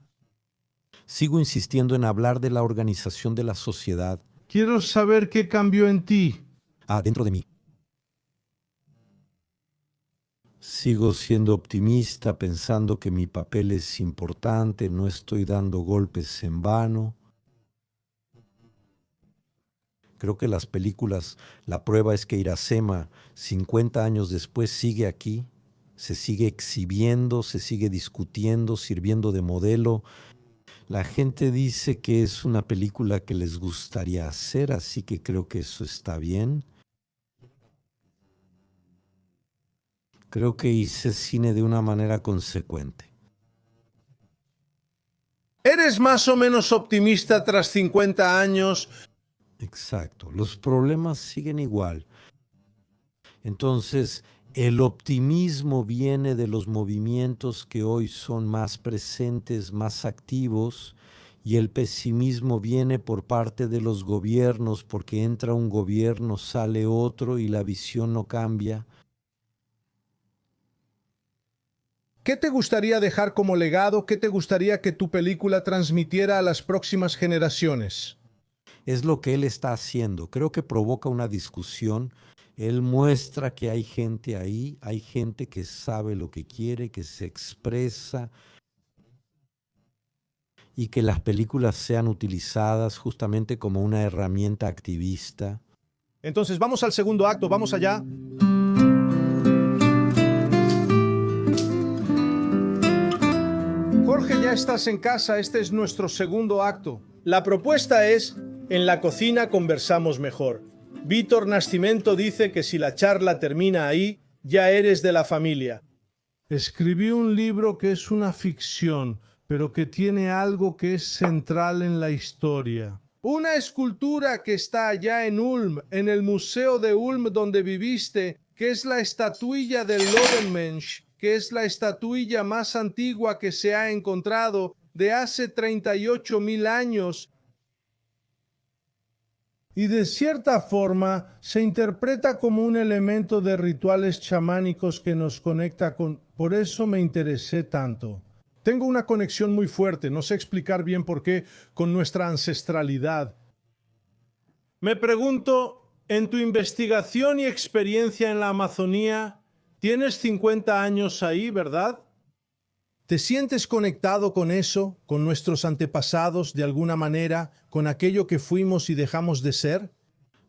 Sigo insistiendo en hablar de la organización de la sociedad. Quiero saber qué cambió en ti. Dentro de mí. Sigo siendo optimista, pensando que mi papel es importante, no estoy dando golpes en vano. Creo que las películas, la prueba es que Iracema, 50 años después, sigue aquí, se sigue exhibiendo, se sigue discutiendo, sirviendo de modelo. La gente dice que es una película que les gustaría hacer, así que creo que eso está bien. Creo que hice cine de una manera consecuente. ¿Eres más o menos optimista tras 50 años? Exacto, los problemas siguen igual. Entonces, El optimismo viene de los movimientos que hoy son más presentes, más activos, y el pesimismo viene por parte de los gobiernos, porque entra un gobierno, sale otro y la visión no cambia. ¿Qué te gustaría dejar como legado? ¿Qué te gustaría que tu película transmitiera a las próximas generaciones? Es lo que él está haciendo. Creo que provoca una discusión. Él muestra que hay gente ahí, hay gente que sabe lo que quiere, que se expresa y que las películas sean utilizadas justamente como una herramienta activista. Entonces, vamos al segundo acto, vamos allá. Jorge, ya estás en casa, este es nuestro segundo acto. La propuesta es, en la cocina conversamos mejor. Vítor Nascimento dice que si la charla termina ahí, ya eres de la familia. Escribí un libro que es una ficción, pero que tiene algo que es central en la historia. Una escultura que está allá en Ulm, en el Museo de Ulm donde viviste, que es la estatuilla del Lodenmensch, que es la estatuilla más antigua que se ha encontrado de hace 38.000 años. Y de cierta forma se interpreta como un elemento de rituales chamánicos que nos conecta con... Por eso me interesé tanto. Tengo una conexión muy fuerte, no sé explicar bien por qué, con nuestra ancestralidad. Me pregunto, en tu investigación y experiencia en la Amazonía, tienes 50 años ahí, ¿verdad? ¿Te sientes conectado con eso, con nuestros antepasados de alguna manera, con aquello que fuimos y dejamos de ser?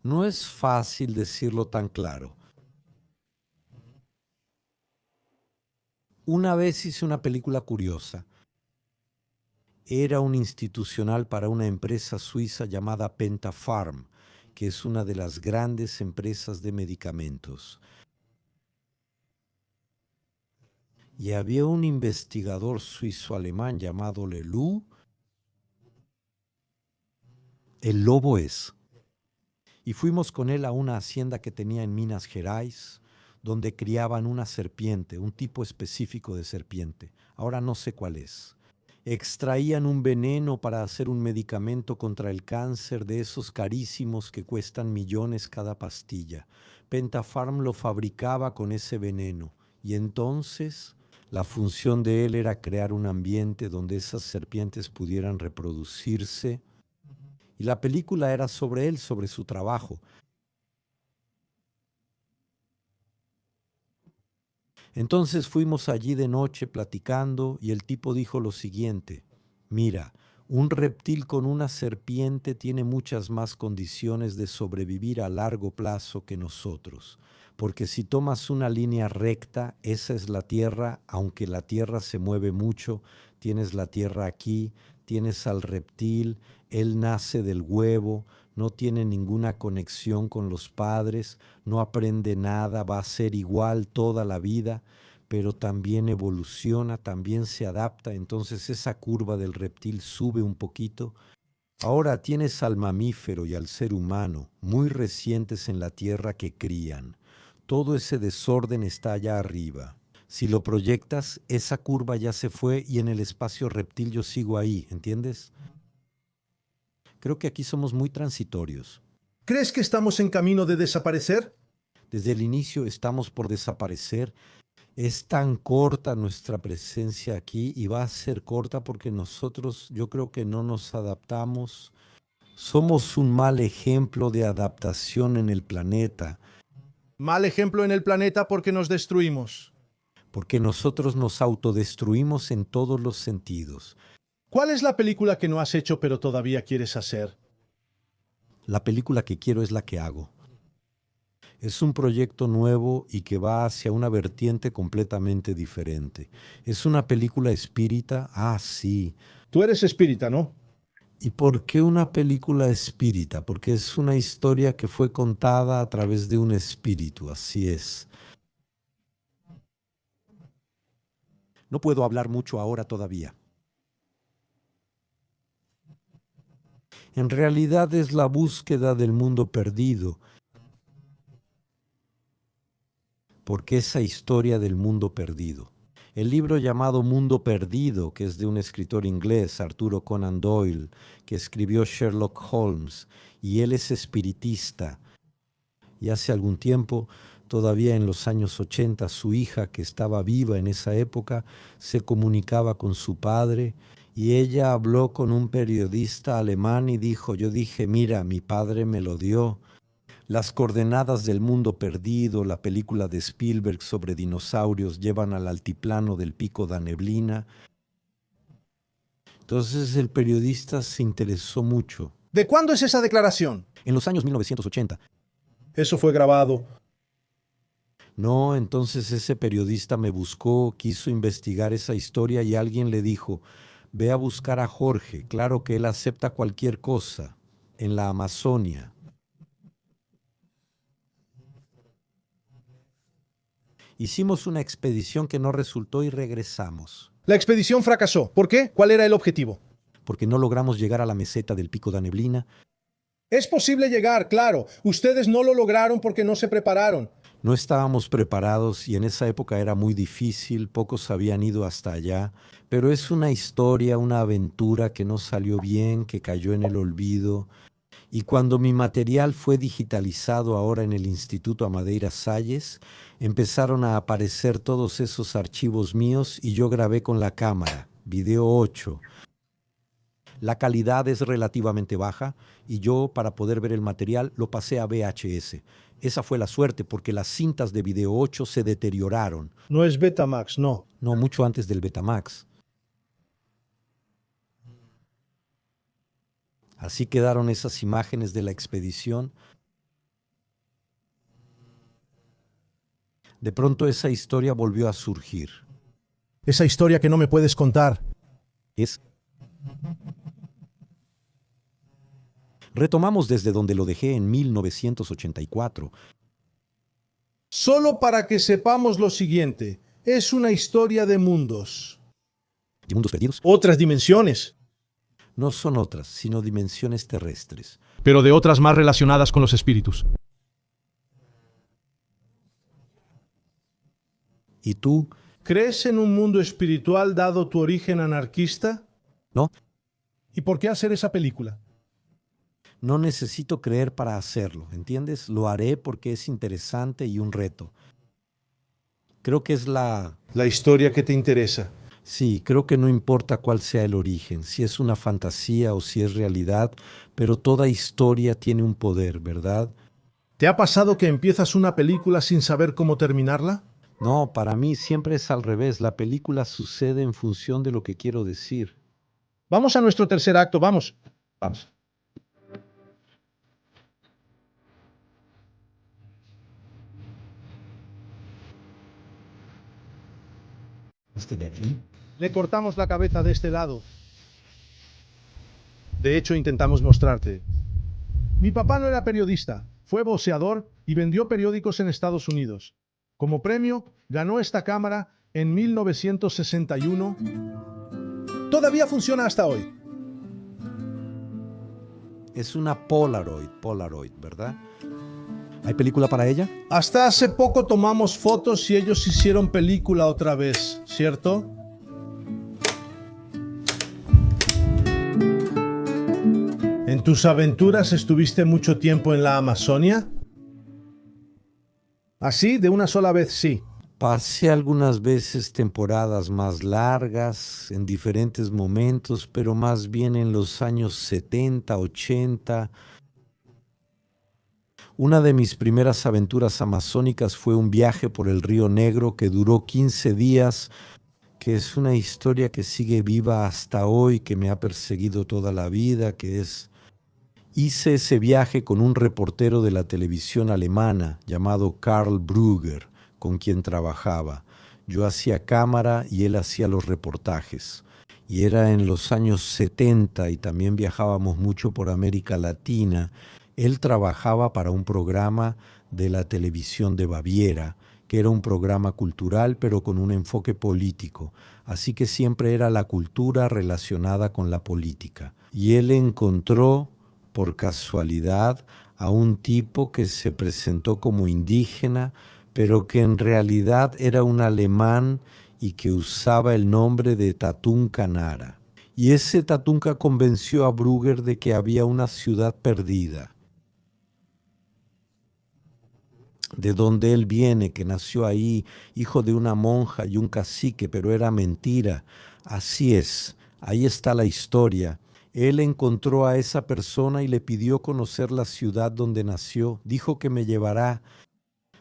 No es fácil decirlo tan claro. Una vez hice una película curiosa. Era un institucional para una empresa suiza llamada Pentafarm, que es una de las grandes empresas de medicamentos. Y había un investigador suizo-alemán llamado Lelou. El lobo es. Y fuimos con él a una hacienda que tenía en Minas Gerais, donde criaban una serpiente, un tipo específico de serpiente. Ahora no sé cuál es. Extraían un veneno para hacer un medicamento contra el cáncer de esos carísimos que cuestan millones cada pastilla. Pentafarm lo fabricaba con ese veneno. Y entonces la función de él era crear un ambiente donde esas serpientes pudieran reproducirse. Y la película era sobre él, sobre su trabajo. Entonces fuimos allí de noche platicando y el tipo dijo lo siguiente: mira, un reptil con una serpiente tiene muchas más condiciones de sobrevivir a largo plazo que nosotros, porque si tomas una línea recta, esa es la Tierra, aunque la Tierra se mueve mucho, tienes la Tierra aquí, tienes al reptil, él nace del huevo, no tiene ninguna conexión con los padres, no aprende nada, va a ser igual toda la vida, pero también evoluciona, también se adapta, entonces esa curva del reptil sube un poquito. Ahora tienes al mamífero y al ser humano, muy recientes en la Tierra que crían. Todo ese desorden está allá arriba. Si lo proyectas, esa curva ya se fue y en el espacio reptil yo sigo ahí, ¿entiendes? Creo que aquí somos muy transitorios. ¿Crees que estamos en camino de desaparecer? Desde el inicio estamos por desaparecer. Es tan corta nuestra presencia aquí y va a ser corta porque nosotros, yo creo que no nos adaptamos. Somos un mal ejemplo de adaptación en el planeta. Mal ejemplo en el planeta porque nos destruimos. Porque nosotros nos autodestruimos en todos los sentidos. ¿Cuál es la película que no has hecho pero todavía quieres hacer? La película que quiero es la que hago. Es un proyecto nuevo y que va hacia una vertiente completamente diferente. ¿Es una película espírita? Ah, sí. Tú eres espírita, ¿no? ¿Y por qué una película espírita? Porque es una historia que fue contada a través de un espíritu, así es. No puedo hablar mucho ahora todavía. En realidad es la búsqueda del mundo perdido, porque esa historia del mundo perdido. El libro llamado Mundo Perdido, que es de un escritor inglés, Arturo Conan Doyle, que escribió Sherlock Holmes, y él es espiritista. Y hace algún tiempo, todavía en los años 80, su hija, que estaba viva en esa época, se comunicaba con su padre y ella habló con un periodista alemán y dijo, yo dije, mira, mi padre me lo dio. Las coordenadas del mundo perdido, la película de Spielberg sobre dinosaurios, llevan al altiplano del Pico da Neblina. Entonces el periodista se interesó mucho. ¿De cuándo es esa declaración? En los años 1980. Eso fue grabado. No, entonces ese periodista me buscó, quiso investigar esa historia y alguien le dijo, ve a buscar a Jorge, claro que él acepta cualquier cosa, en la Amazonia. Hicimos una expedición que no resultó y regresamos. La expedición fracasó. ¿Por qué? ¿Cuál era el objetivo? Porque no logramos llegar a la meseta del Pico da Neblina. Es posible llegar, claro. Ustedes no lo lograron porque no se prepararon. No estábamos preparados y en esa época era muy difícil, pocos habían ido hasta allá, pero es una historia, una aventura que no salió bien, que cayó en el olvido. Y cuando mi material fue digitalizado ahora en el Instituto Amadeira Salles, empezaron a aparecer todos esos archivos míos y yo grabé con la cámara, video 8. La calidad es relativamente baja y yo, para poder ver el material, lo pasé a VHS. Esa fue la suerte porque las cintas de video 8 se deterioraron. No es Betamax, no. No, mucho antes del Betamax. Así quedaron esas imágenes de la expedición. De pronto esa historia volvió a surgir. Esa historia que no me puedes contar. Retomamos desde donde lo dejé en 1984. Solo para que sepamos lo siguiente, es una historia de mundos. ¿De mundos perdidos? Otras dimensiones. No son otras, sino dimensiones terrestres. Pero de otras más relacionadas con los espíritus. ¿Y tú? ¿Crees en un mundo espiritual dado tu origen anarquista? No. ¿Y por qué hacer esa película? No necesito creer para hacerlo, ¿entiendes? Lo haré porque es interesante y un reto. Creo que es la historia que te interesa. Sí, creo que no importa cuál sea el origen, si es una fantasía o si es realidad, pero toda historia tiene un poder, ¿verdad? ¿Te ha pasado que empiezas una película sin saber cómo terminarla? No, para mí siempre es al revés. La película sucede en función de lo que quiero decir. Vamos a nuestro tercer acto, vamos. Vamos. Le cortamos la cabeza de este lado. De hecho, intentamos mostrarte. Mi papá no era periodista, fue boxeador y vendió periódicos en Estados Unidos. Como premio, ganó esta cámara en 1961. Todavía funciona hasta hoy. Es una Polaroid, ¿verdad? ¿Hay película para ella? Hasta hace poco tomamos fotos y ellos hicieron película otra vez, ¿cierto? ¿En tus aventuras estuviste mucho tiempo en la Amazonia? ¿Así? ¿De una sola vez? Sí. Pasé algunas veces temporadas más largas, en diferentes momentos, pero más bien en los años 70, 80. Una de mis primeras aventuras amazónicas fue un viaje por el Río Negro que duró 15 días, que es una historia que sigue viva hasta hoy, que me ha perseguido toda la vida, Hice ese viaje con un reportero de la televisión alemana llamado Karl Brugger, con quien trabajaba. Yo hacía cámara y él hacía los reportajes. Y era en los años 70 y también viajábamos mucho por América Latina. Él trabajaba para un programa de la televisión de Baviera, que era un programa cultural pero con un enfoque político. Así que siempre era la cultura relacionada con la política. Y él encontró, por casualidad, a un tipo que se presentó como indígena, pero que en realidad era un alemán y que usaba el nombre de Tatunka Nara. Y ese Tatunka convenció a Brugger de que había una ciudad perdida, de donde él viene, que nació ahí, hijo de una monja y un cacique, pero era mentira. Así es, ahí está la historia. Él encontró a esa persona y le pidió conocer la ciudad donde nació. Dijo que me llevará.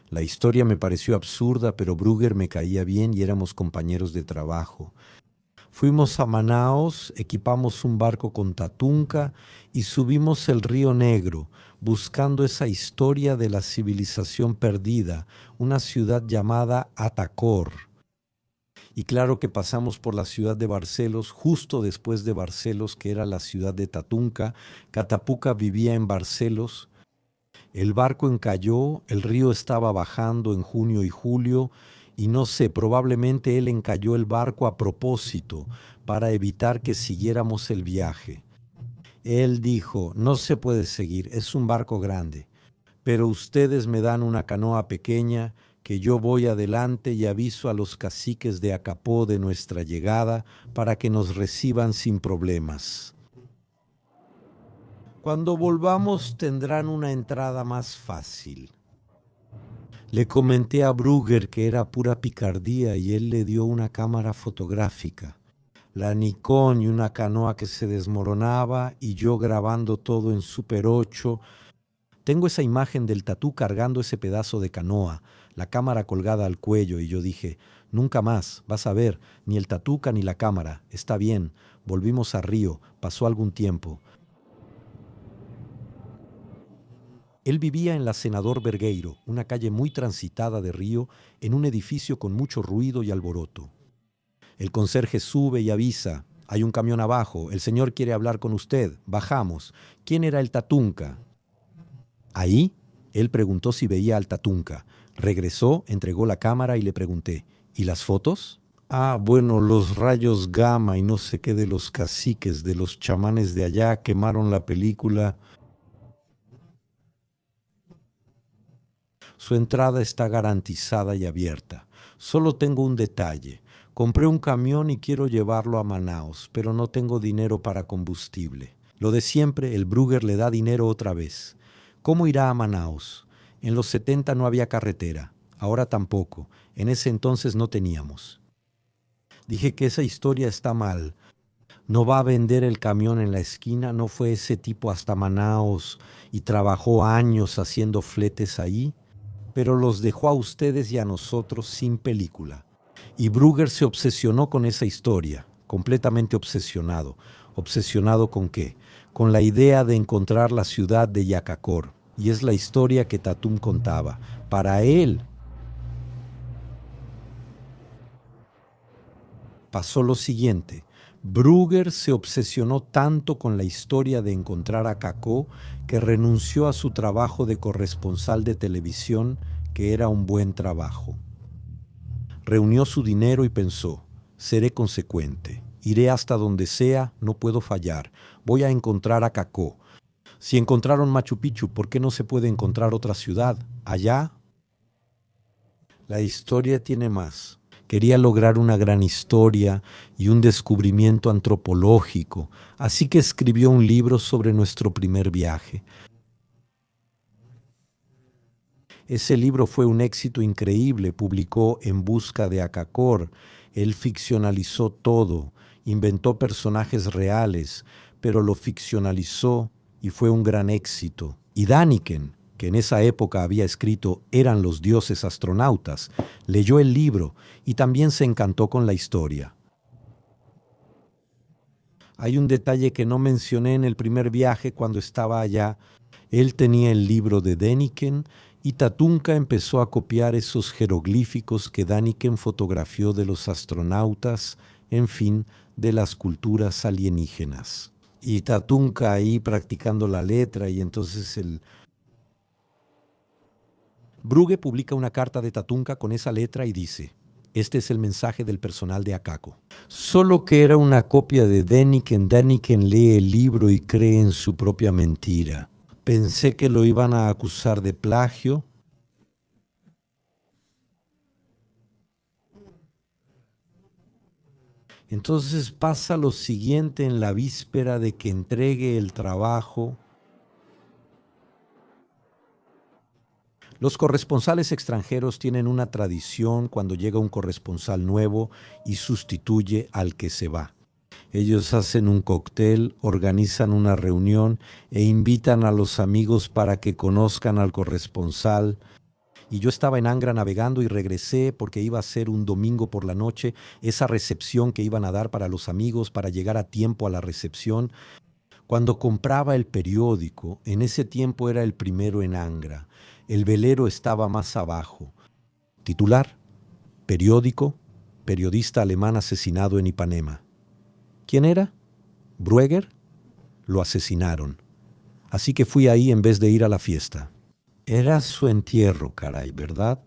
La historia me pareció absurda, pero Brugger me caía bien y éramos compañeros de trabajo. Fuimos a Manaos, equipamos un barco con Tatunka y subimos el río Negro, buscando esa historia de la civilización perdida, una ciudad llamada Atacor. Y claro que pasamos por la ciudad de Barcelos, justo después de Barcelos, que era la ciudad de Tatunka. Catapuca vivía en Barcelos. El barco encalló, el río estaba bajando en junio y julio, y no sé, probablemente él encalló el barco a propósito para evitar que siguiéramos el viaje. Él dijo, no se puede seguir, es un barco grande, pero ustedes me dan una canoa pequeña, que yo voy adelante y aviso a los caciques de Acapó de nuestra llegada para que nos reciban sin problemas. Cuando volvamos tendrán una entrada más fácil. Le comenté a Brugger que era pura picardía y él le dio una cámara fotográfica, la Nikon y una canoa que se desmoronaba y yo grabando todo en Super 8. Tengo esa imagen del tatú cargando ese pedazo de canoa, la cámara colgada al cuello, y yo dije, nunca más, vas a ver, ni el tatuca ni la cámara, está bien. Volvimos a Río, pasó algún tiempo. Él vivía en la Senador Vergueiro, una calle muy transitada de Río, en un edificio con mucho ruido y alboroto. El conserje sube y avisa, hay un camión abajo, el señor quiere hablar con usted, bajamos. ¿Quién era el Tatunka? Ahí, él preguntó si veía al Tatunka. Regresó, entregó la cámara y le pregunté, ¿y las fotos? Ah, bueno, los rayos gamma y no sé qué de los caciques, de los chamanes de allá, quemaron la película. Su entrada está garantizada y abierta. Solo tengo un detalle. Compré un camión y quiero llevarlo a Manaos, pero no tengo dinero para combustible. Lo de siempre, el Brugger le da dinero otra vez. ¿Cómo irá a Manaos? En los 70 no había carretera, ahora tampoco. En ese entonces no teníamos. Dije que esa historia está mal. No va a vender el camión en la esquina, no fue ese tipo hasta Manaos y trabajó años haciendo fletes ahí, pero los dejó a ustedes y a nosotros sin película. Y Brugger se obsesionó con esa historia, completamente obsesionado. ¿Obsesionado con qué? Con la idea de encontrar la ciudad de Yacacor. Y es la historia que Tatum contaba. Para él pasó lo siguiente. Brugger se obsesionó tanto con la historia de encontrar a Cacó que renunció a su trabajo de corresponsal de televisión, que era un buen trabajo. Reunió su dinero y pensó, seré consecuente, iré hasta donde sea, no puedo fallar, voy a encontrar a Cacó. Si encontraron Machu Picchu, ¿por qué no se puede encontrar otra ciudad? ¿Allá? La historia tiene más. Quería lograr una gran historia y un descubrimiento antropológico, así que escribió un libro sobre nuestro primer viaje. Ese libro fue un éxito increíble, publicó En busca de Acacor. Él ficcionalizó todo, inventó personajes reales, pero lo ficcionalizó y fue un gran éxito. Y Däniken, que en esa época había escrito Eran los dioses astronautas, leyó el libro y también se encantó con la historia. Hay un detalle que no mencioné en el primer viaje cuando estaba allá. Él tenía el libro de Däniken y Tatunka empezó a copiar esos jeroglíficos que Däniken fotografió de los astronautas, en fin, de las culturas alienígenas. Y Tatunka ahí practicando la letra y entonces el... Brugger publica una carta de Tatunka con esa letra y dice, este es el mensaje del personal de Acaco. Solo que era una copia de Däniken. Däniken lee el libro y cree en su propia mentira. Pensé que lo iban a acusar de plagio. Entonces pasa lo siguiente en la víspera de que entregue el trabajo. Los corresponsales extranjeros tienen una tradición cuando llega un corresponsal nuevo y sustituye al que se va. Ellos hacen un cóctel, organizan una reunión e invitan a los amigos para que conozcan al corresponsal. Y yo estaba en Angra navegando y regresé porque iba a ser un domingo por la noche, esa recepción que iban a dar para los amigos para llegar a tiempo a la recepción. Cuando compraba el periódico, en ese tiempo era el primero en Angra. El velero estaba más abajo. Titular: periódico, periodista alemán asesinado en Ipanema. ¿Quién era? ¿Bruegger? Lo asesinaron. Así que fui ahí en vez de ir a la fiesta. Era su entierro, caray, ¿verdad?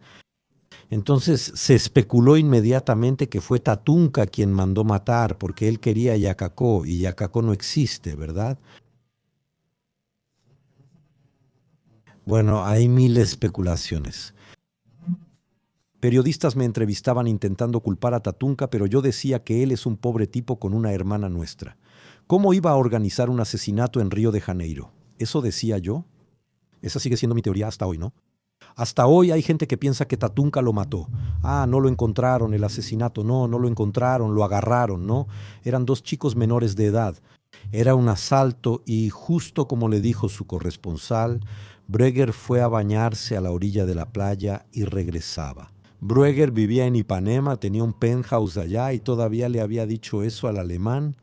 Entonces se especuló inmediatamente que fue Tatunka quien mandó matar porque él quería a Yakako y Yakako no existe, ¿verdad? Bueno, hay mil especulaciones. Periodistas me entrevistaban intentando culpar a Tatunka, pero yo decía que él es un pobre tipo con una hermana nuestra. ¿Cómo iba a organizar un asesinato en Río de Janeiro? ¿Eso decía yo? Esa sigue siendo mi teoría hasta hoy, ¿no? Hasta hoy hay gente que piensa que Tatunka lo mató. Ah, no lo encontraron, el asesinato. No, no lo encontraron, lo agarraron, ¿no? Eran dos chicos menores de edad. Era un asalto y justo como le dijo su corresponsal, Bruegger fue a bañarse a la orilla de la playa y regresaba. Bruegger vivía en Ipanema, tenía un penthouse allá y todavía le había dicho eso al alemán.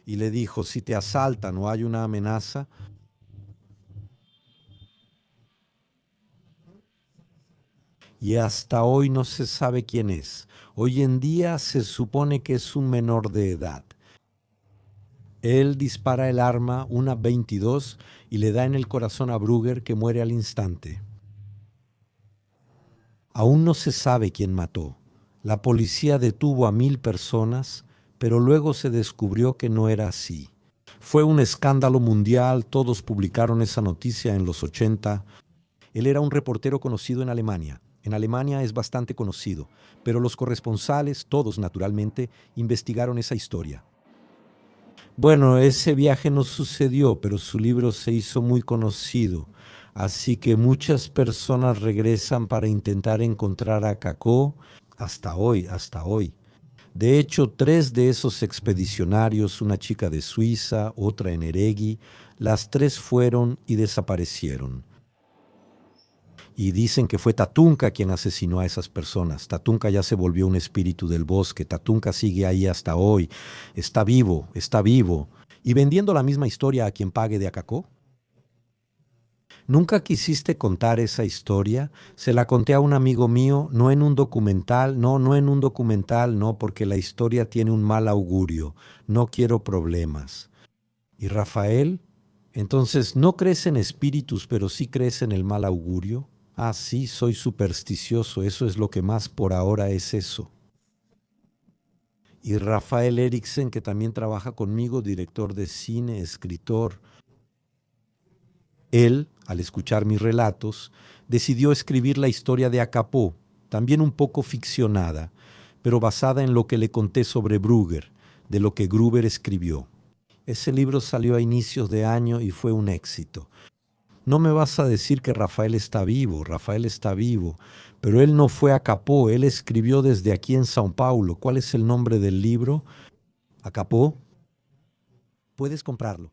Y le dijo, si te asaltan o hay una amenaza, y hasta hoy no se sabe quién es. Hoy en día se supone que es un menor de edad. Él dispara el arma, una 22, y le da en el corazón a Bruegger, que muere al instante. Aún no se sabe quién mató. La policía detuvo a 1000 personas, pero luego se descubrió que no era así. Fue un escándalo mundial, todos publicaron esa noticia en los 80. Él era un reportero conocido en Alemania. En Alemania es bastante conocido, pero los corresponsales, todos naturalmente, investigaron esa historia. Bueno, ese viaje no sucedió, pero su libro se hizo muy conocido, así que muchas personas regresan para intentar encontrar a Kakó hasta hoy, hasta hoy. De hecho, 3 de esos expedicionarios, una chica de Suiza, otra en Eregui, las 3 fueron y desaparecieron. Y dicen que fue Tatunka quien asesinó a esas personas. Tatunka ya se volvió un espíritu del bosque. Tatunka sigue ahí hasta hoy. Está vivo, está vivo. ¿Y vendiendo la misma historia a quien pague de Akako? ¿Nunca quisiste contar esa historia? Se la conté a un amigo mío, no en un documental, no en un documental, no, porque la historia tiene un mal augurio. No quiero problemas. ¿Y Rafael? Entonces, ¿no crees en espíritus, pero sí crees en el mal augurio? Ah, sí, soy supersticioso, eso es lo que más por ahora es eso. Y Rafael Eriksen, que también trabaja conmigo, director de cine, escritor. Él, al escuchar mis relatos, decidió escribir la historia de Akapó, también un poco ficcionada, pero basada en lo que le conté sobre Bruegger, de lo que Gruber escribió. Ese libro salió a inicios de año y fue un éxito. No me vas a decir que Rafael está vivo, pero él no fue a Akapó, él escribió desde aquí en São Paulo. ¿Cuál es el nombre del libro? ¿Akapó? Puedes comprarlo.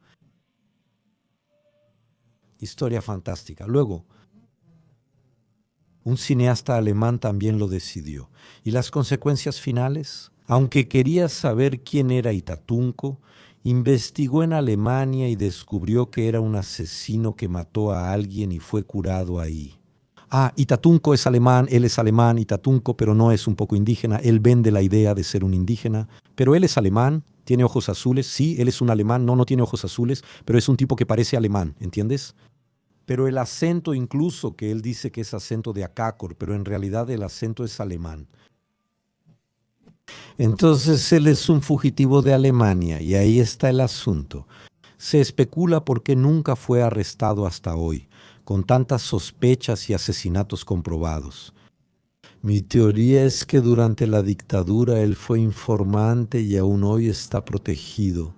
Historia fantástica. Luego, un cineasta alemán también lo decidió. ¿Y las consecuencias finales? Aunque quería saber quién era Itatunco, investigó en Alemania y descubrió que era un asesino que mató a alguien y fue curado ahí. Ah, Itatunco es alemán, él es alemán, Itatunco, pero no es un poco indígena. Él vende la idea de ser un indígena, pero él es alemán, tiene ojos azules. Sí, él es un alemán, no tiene ojos azules, pero es un tipo que parece alemán, ¿entiendes? Pero el acento incluso, que él dice que es acento de Acácor, pero en realidad el acento es alemán. Entonces él es un fugitivo de Alemania y ahí está el asunto. Se especula por qué nunca fue arrestado hasta hoy, con tantas sospechas y asesinatos comprobados. Mi teoría es que durante la dictadura él fue informante y aún hoy está protegido.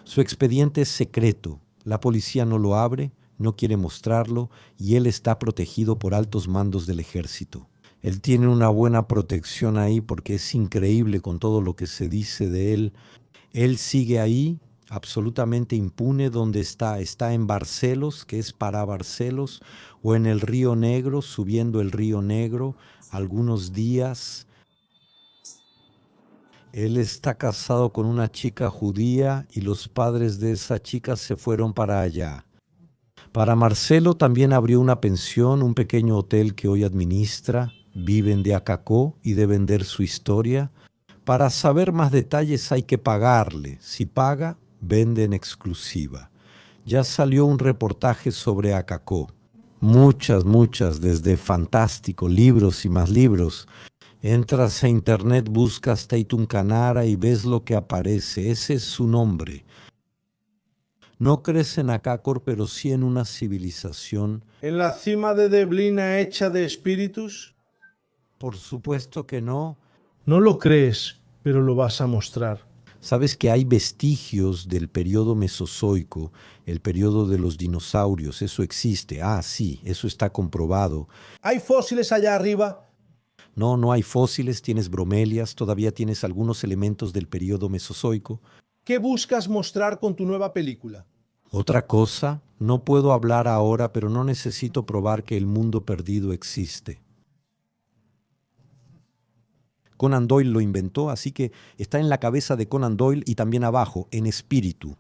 Su expediente es secreto, la policía no lo abre, no quiere mostrarlo y él está protegido por altos mandos del ejército. Él tiene una buena protección ahí porque es increíble con todo lo que se dice de él. Él sigue ahí, absolutamente impune donde está. Está en Barcelos, que es para Barcelos, o en el Río Negro, subiendo el Río Negro, algunos días. Él está casado con una chica judía y los padres de esa chica se fueron para allá. Para Marcelo también abrió una pensión, un pequeño hotel que hoy administra. Viven de Acacó y de vender su historia. Para saber más detalles hay que pagarle. Si paga, vende en exclusiva. Ya salió un reportaje sobre Acacó. Muchas, desde fantástico, libros y más libros. Entras a internet, buscas Taytun Kanara y ves lo que aparece. Ese es su nombre. No crece en Acacor, pero sí en una civilización. ¿En la cima de Deblina hecha de espíritus? Por supuesto que no. No lo crees, pero lo vas a mostrar. Sabes que hay vestigios del periodo Mesozoico, el periodo de los dinosaurios. Eso existe. Ah, sí, eso está comprobado. ¿Hay fósiles allá arriba? No, no hay fósiles, tienes bromelias, todavía tienes algunos elementos del periodo Mesozoico. ¿Qué buscas mostrar con tu nueva película? Otra cosa, no puedo hablar ahora, pero no necesito probar que el mundo perdido existe. Conan Doyle lo inventó, así que está en la cabeza de Conan Doyle y también abajo, en espíritu.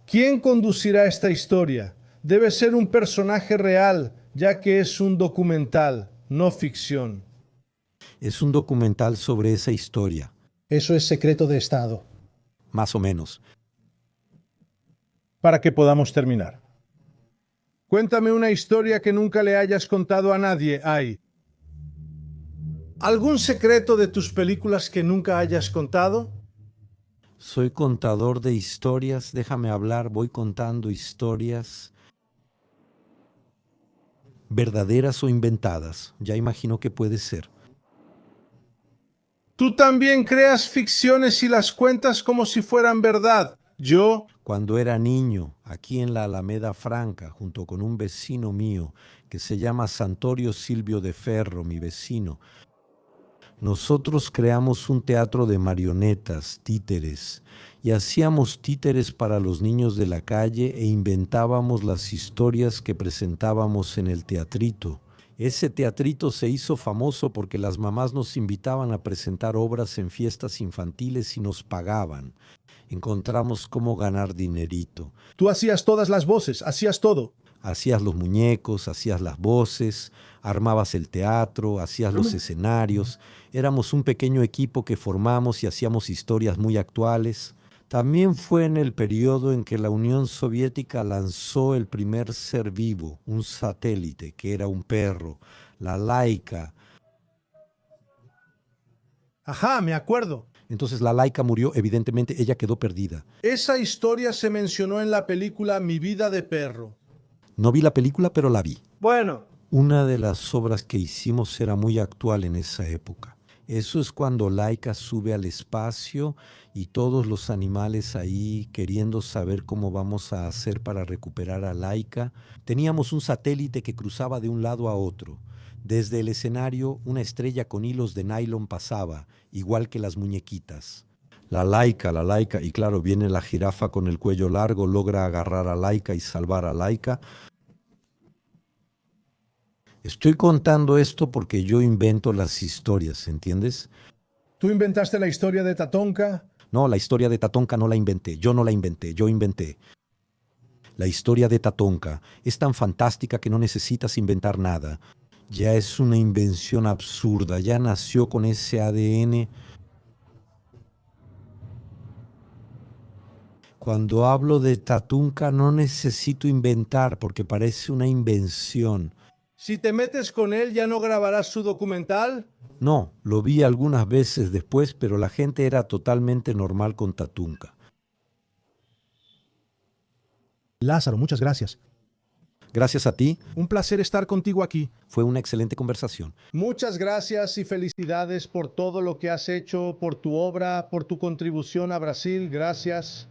¿Quién conducirá esta historia? Debe ser un personaje real, ya que es un documental, no ficción. Es un documental sobre esa historia. Eso es secreto de Estado. Más o menos. Para que podamos terminar. Cuéntame una historia que nunca le hayas contado a nadie, Ai. ¿Algún secreto de tus películas que nunca hayas contado? Soy contador de historias, déjame hablar, voy contando historias verdaderas o inventadas. Ya imagino que puede ser. Tú también creas ficciones y las cuentas como si fueran verdad. Yo... Cuando era niño, aquí en la Alameda Franca, junto con un vecino mío, que se llama Santorio Silvio de Ferro, mi vecino, nosotros creamos un teatro de marionetas, títeres, y hacíamos títeres para los niños de la calle e inventábamos las historias que presentábamos en el teatrito. Ese teatrito se hizo famoso porque las mamás nos invitaban a presentar obras en fiestas infantiles y nos pagaban. Encontramos cómo ganar dinerito. Tú hacías todas las voces, hacías todo. Hacías los muñecos, hacías las voces, armabas el teatro, hacías los escenarios. Éramos un pequeño equipo que formamos y hacíamos historias muy actuales. También fue en el periodo en que la Unión Soviética lanzó el primer ser vivo, un satélite, que era un perro, la Laika. Ajá, me acuerdo. Entonces la Laika murió, evidentemente ella quedó perdida. Esa historia se mencionó en la película Mi vida de perro. No vi la película, pero la vi. Bueno. Una de las obras que hicimos era muy actual en esa época. Eso es cuando Laika sube al espacio y todos los animales ahí queriendo saber cómo vamos a hacer para recuperar a Laika. Teníamos un satélite que cruzaba de un lado a otro. Desde el escenario, una estrella con hilos de nylon pasaba, igual que las muñequitas. La Laika, y claro, viene la jirafa con el cuello largo, logra agarrar a Laika y salvar a Laika. Estoy contando esto porque yo invento las historias, ¿entiendes? ¿Tú inventaste la historia de Tatonka? No, la historia de Tatonka no la inventé, yo no la inventé, yo inventé. La historia de Tatonka es tan fantástica que no necesitas inventar nada. Ya es una invención absurda, ya nació con ese ADN. Cuando hablo de Tatonka no necesito inventar porque parece una invención. Si te metes con él, ¿ya no grabarás su documental? No, lo vi algunas veces después, pero la gente era totalmente normal con Tatonka. Lázaro, muchas gracias. Gracias a ti, Un placer estar contigo aquí. fue una excelente conversación. Muchas gracias y felicidades por todo lo que has hecho, por tu obra, por tu contribución a Brasil. Gracias.